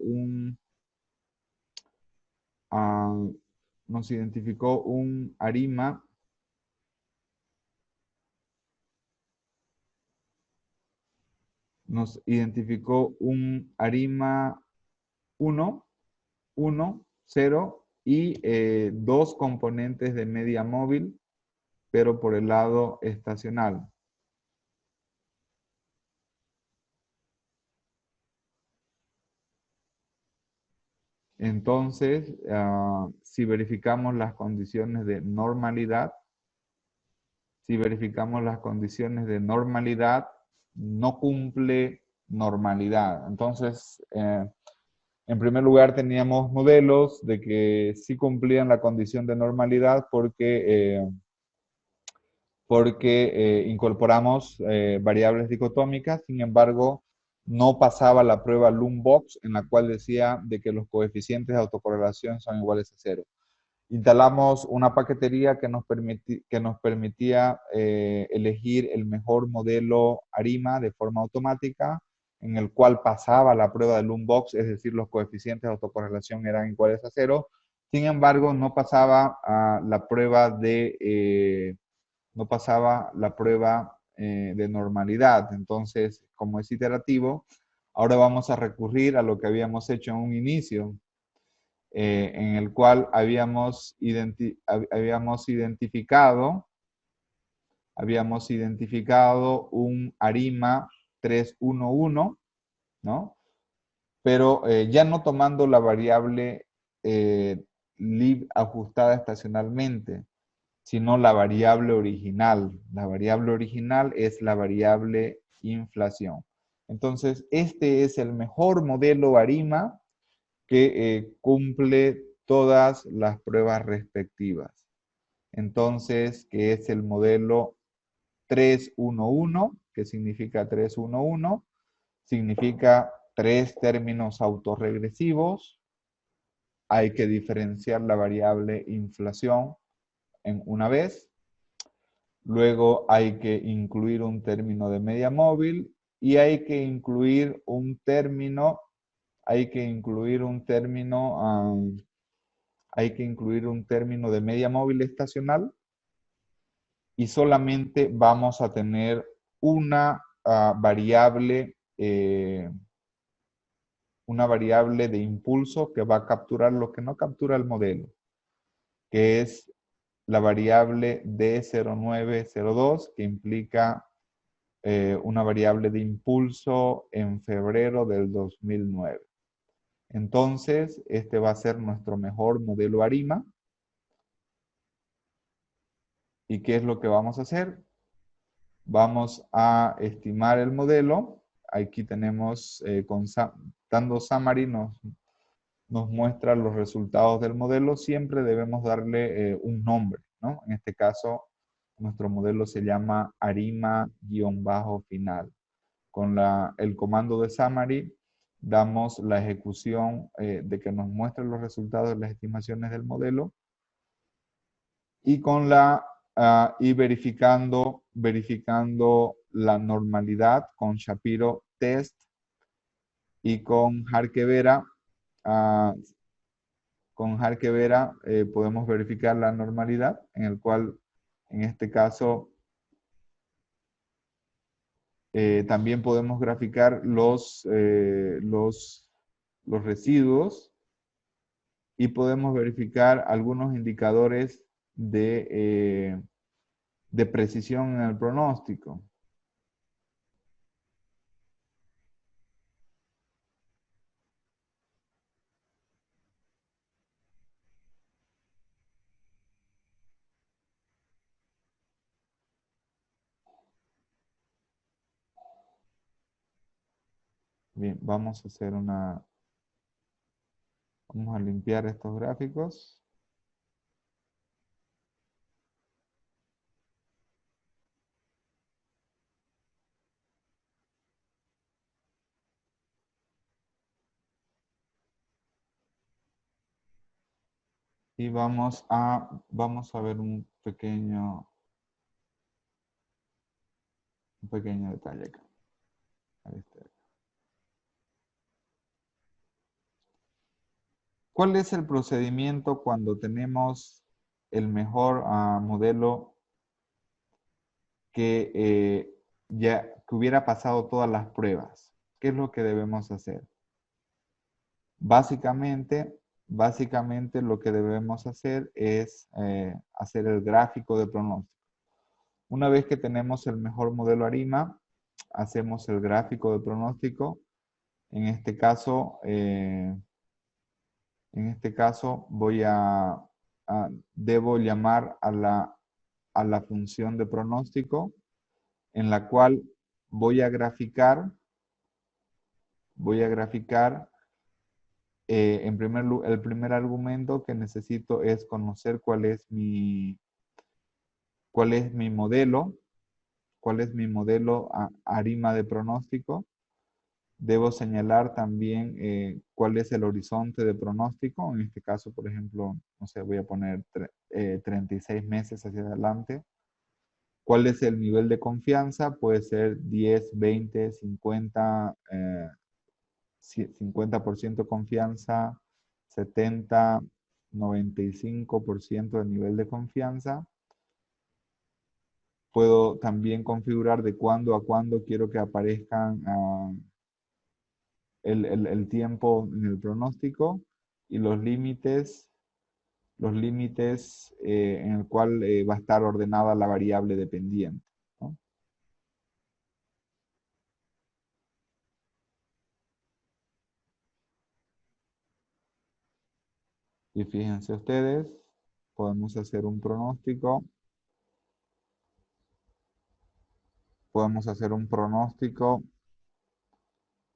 ah, un ARIMA nos identificó un ARIMA 1, 1, 0 y dos componentes de media móvil, pero por el lado estacional. Entonces, si verificamos las condiciones de normalidad, no cumple normalidad. Entonces, en primer lugar, teníamos modelos de que sí cumplían la condición de normalidad porque incorporamos variables dicotómicas. Sin embargo, no pasaba la prueba Loombox, en la cual decía de que los coeficientes de autocorrelación son iguales a cero. Instalamos una paquetería que nos permitía elegir el mejor modelo ARIMA de forma automática, en el cual pasaba la prueba de Loombox, es decir, los coeficientes de autocorrelación eran iguales a cero. Sin embargo, no pasaba la prueba de normalidad. Entonces, como es iterativo, ahora vamos a recurrir a lo que habíamos hecho en un inicio, en el cual habíamos identificado un ARIMA 311, ¿no? Pero ya no tomando la variable lib ajustada estacionalmente, sino la variable original. La variable original es la variable inflación. Entonces, este es el mejor modelo ARIMA que cumple todas las pruebas respectivas. Entonces, que es el modelo 311, que significa 311, significa tres términos autorregresivos. Hay que diferenciar la variable inflación en una vez. Luego hay que incluir un término de media móvil y hay que incluir un término de media móvil estacional, y solamente vamos a tener una variable de impulso que va a capturar lo que no captura el modelo, que es la variable D0902, que implica una variable de impulso en febrero del 2009. Entonces, este va a ser nuestro mejor modelo ARIMA. ¿Y qué es lo que vamos a hacer? Vamos a estimar el modelo. Aquí tenemos, dando summary, nos muestra los resultados del modelo. Siempre debemos darle un nombre, ¿no? En este caso, nuestro modelo se llama ARIMA-final. Con el comando de summary, damos la ejecución de que nos muestre los resultados de las estimaciones del modelo, y verificando la normalidad con Shapiro Test y con Harkevera. Podemos verificar la normalidad, en el cual, en este caso, También podemos graficar los residuos y podemos verificar algunos indicadores de precisión en el pronóstico. Bien, vamos a limpiar estos gráficos y vamos a ver un pequeño detalle acá. Ahí está. ¿Cuál es el procedimiento cuando tenemos el mejor modelo que hubiera pasado todas las pruebas? ¿Qué es lo que debemos hacer? Básicamente, básicamente lo que debemos hacer es hacer el gráfico de pronóstico. Una vez que tenemos el mejor modelo ARIMA, hacemos el gráfico de pronóstico. En este caso, debo llamar a la función de pronóstico en la cual voy a graficar, el primer argumento que necesito es conocer cuál es mi modelo, ARIMA de pronóstico. Debo señalar también cuál es el horizonte de pronóstico. En este caso, por ejemplo, no sé, voy a poner 36 meses hacia adelante. ¿Cuál es el nivel de confianza? Puede ser 10, 20, 50, 50% confianza, 70, 95% de nivel de confianza. Puedo también configurar de cuándo a cuándo quiero que aparezcan el tiempo en el pronóstico y los límites en el cual va a estar ordenada la variable dependiente, ¿no? Y fíjense ustedes, podemos hacer un pronóstico,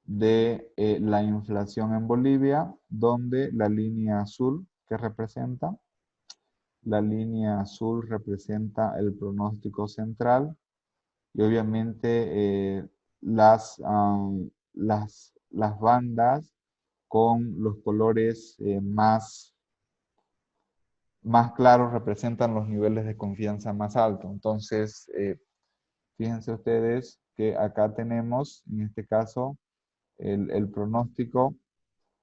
de la inflación en Bolivia, donde la línea azul representa el pronóstico central y obviamente las bandas con los colores más claros representan los niveles de confianza más altos. Entonces, fíjense ustedes que acá tenemos, en este caso, el pronóstico,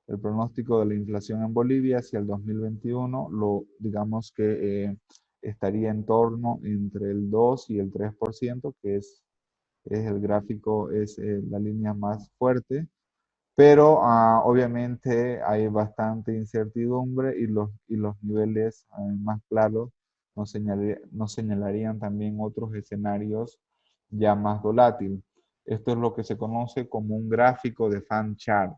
el pronóstico de la inflación en Bolivia hacia el 2021, digamos que estaría en torno entre el 2 y el 3%, que es el gráfico, es la línea más fuerte, pero obviamente hay bastante incertidumbre y los niveles más claros nos señalarían también otros escenarios ya más volátiles. Esto es lo que se conoce como un gráfico de fan chart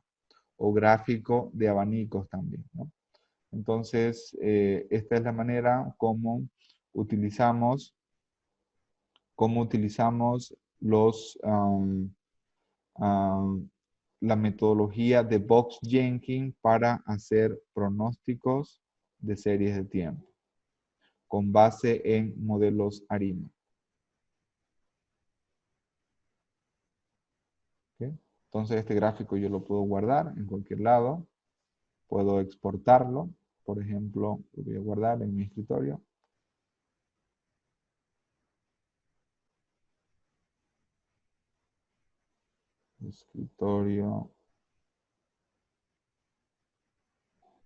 o gráfico de abanicos también, ¿no? Entonces, esta es la manera como utilizamos, los, um, la metodología de Box-Jenkins para hacer pronósticos de series de tiempo con base en modelos ARIMA. ¿Okay? Entonces, este gráfico yo lo puedo guardar en cualquier lado. Puedo exportarlo. Por ejemplo, lo voy a guardar en mi escritorio. Escritorio.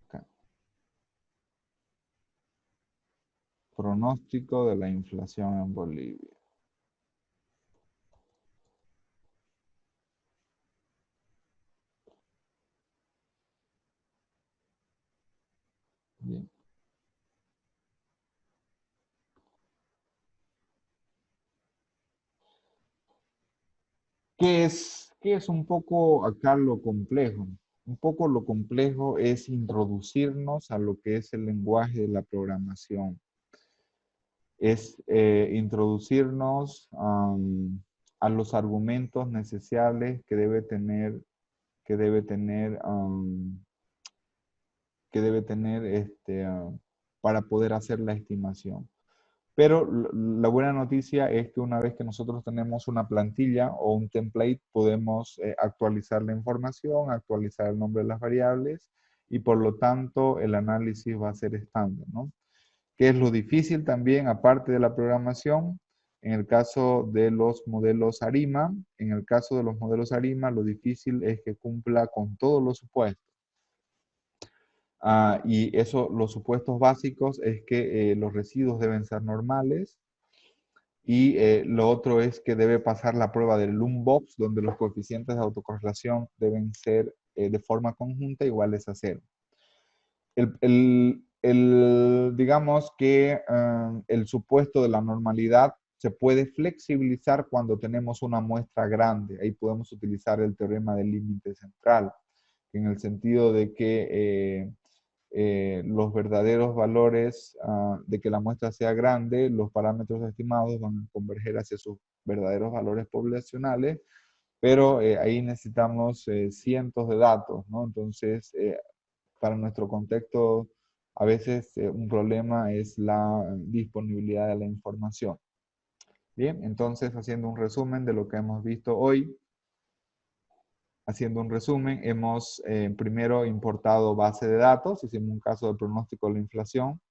Acá. Pronóstico de la inflación en Bolivia. qué es un poco acá lo complejo? Un poco lo complejo es introducirnos a lo que es el lenguaje de la programación. Es introducirnos a los argumentos necesarios que debe tener, para poder hacer la estimación. Pero la buena noticia es que una vez que nosotros tenemos una plantilla o un template, podemos actualizar la información, actualizar el nombre de las variables y por lo tanto el análisis va a ser estándar, ¿no? ¿Qué es lo difícil también, aparte de la programación? En el caso de los modelos ARIMA, lo difícil es que cumpla con todos los supuestos. Y eso, los supuestos básicos es que los residuos deben ser normales y lo otro es que debe pasar la prueba del Loombox, donde los coeficientes de autocorrelación deben ser de forma conjunta iguales a 0. Digamos que el supuesto de la normalidad se puede flexibilizar cuando tenemos una muestra grande. Ahí podemos utilizar el teorema del límite central, en el sentido de que los verdaderos valores de que la muestra sea grande, los parámetros estimados van a converger hacia sus verdaderos valores poblacionales, pero ahí necesitamos cientos de datos, ¿no? Entonces, para nuestro contexto, a veces un problema es la disponibilidad de la información. Bien, entonces haciendo un resumen de lo que hemos visto hoy, hemos primero importado base de datos, hicimos un caso de pronóstico de la inflación,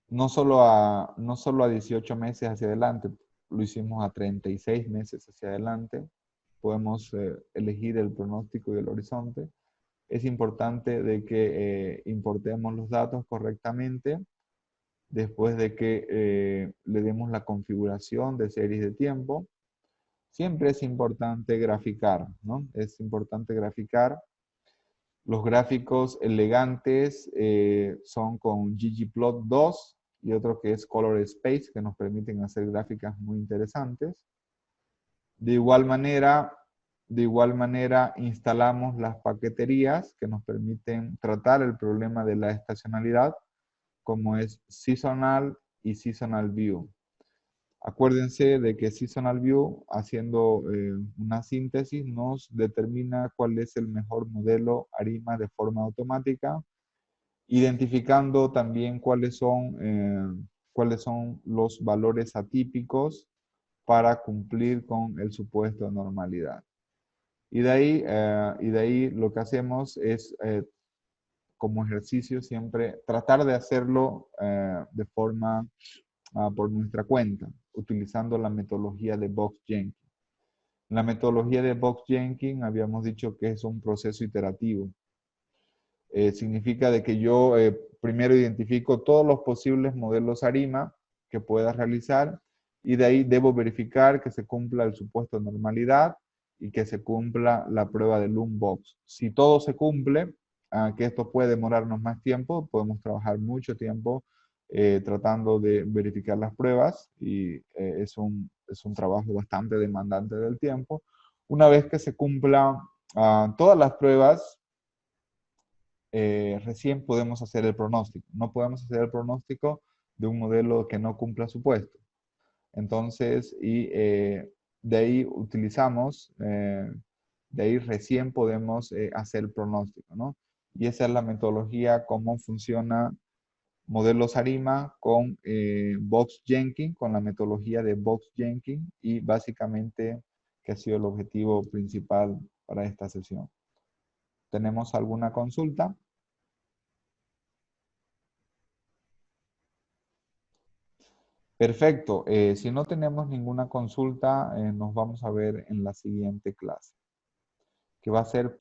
no solo a 18 meses hacia adelante, lo hicimos a 36 meses hacia adelante. Podemos elegir el pronóstico y el horizonte. Es importante de que importemos los datos correctamente después de que le demos la configuración de series de tiempo. Siempre es importante graficar, ¿no? Es importante graficar. Los gráficos elegantes son con ggplot2 y otro que es Color Space, que nos permiten hacer gráficas muy interesantes. De igual manera, instalamos las paqueterías que nos permiten tratar el problema de la estacionalidad, como es Seasonal y Seasonal View. Acuérdense de que Seasonal View, haciendo una síntesis, nos determina cuál es el mejor modelo ARIMA de forma automática, identificando también cuáles son los valores atípicos para cumplir con el supuesto de normalidad. Y de ahí lo que hacemos es, como ejercicio, siempre tratar de hacerlo de forma por nuestra cuenta, utilizando la metodología de Box-Jenkins. La metodología de Box-Jenkins habíamos dicho que es un proceso iterativo. Significa de que yo primero identifico todos los posibles modelos ARIMA que pueda realizar y de ahí debo verificar que se cumpla el supuesto de normalidad y que se cumpla la prueba de Loombox. Si todo se cumple, que esto puede demorarnos más tiempo, podemos trabajar mucho tiempo tratando de verificar las pruebas y es un trabajo bastante demandante del tiempo. Una vez que se cumplan todas las pruebas, recién podemos hacer el pronóstico. No podemos hacer el pronóstico de un modelo que no cumpla supuesto. Entonces, de ahí de ahí recién podemos hacer el pronóstico, ¿no? Y esa es la metodología, cómo funciona modelos ARIMA con Box-Jenkins, con la metodología de Box-Jenkins y básicamente que ha sido el objetivo principal para esta sesión. ¿Tenemos alguna consulta? Perfecto. Si no tenemos ninguna consulta, nos vamos a ver en la siguiente clase, que va a ser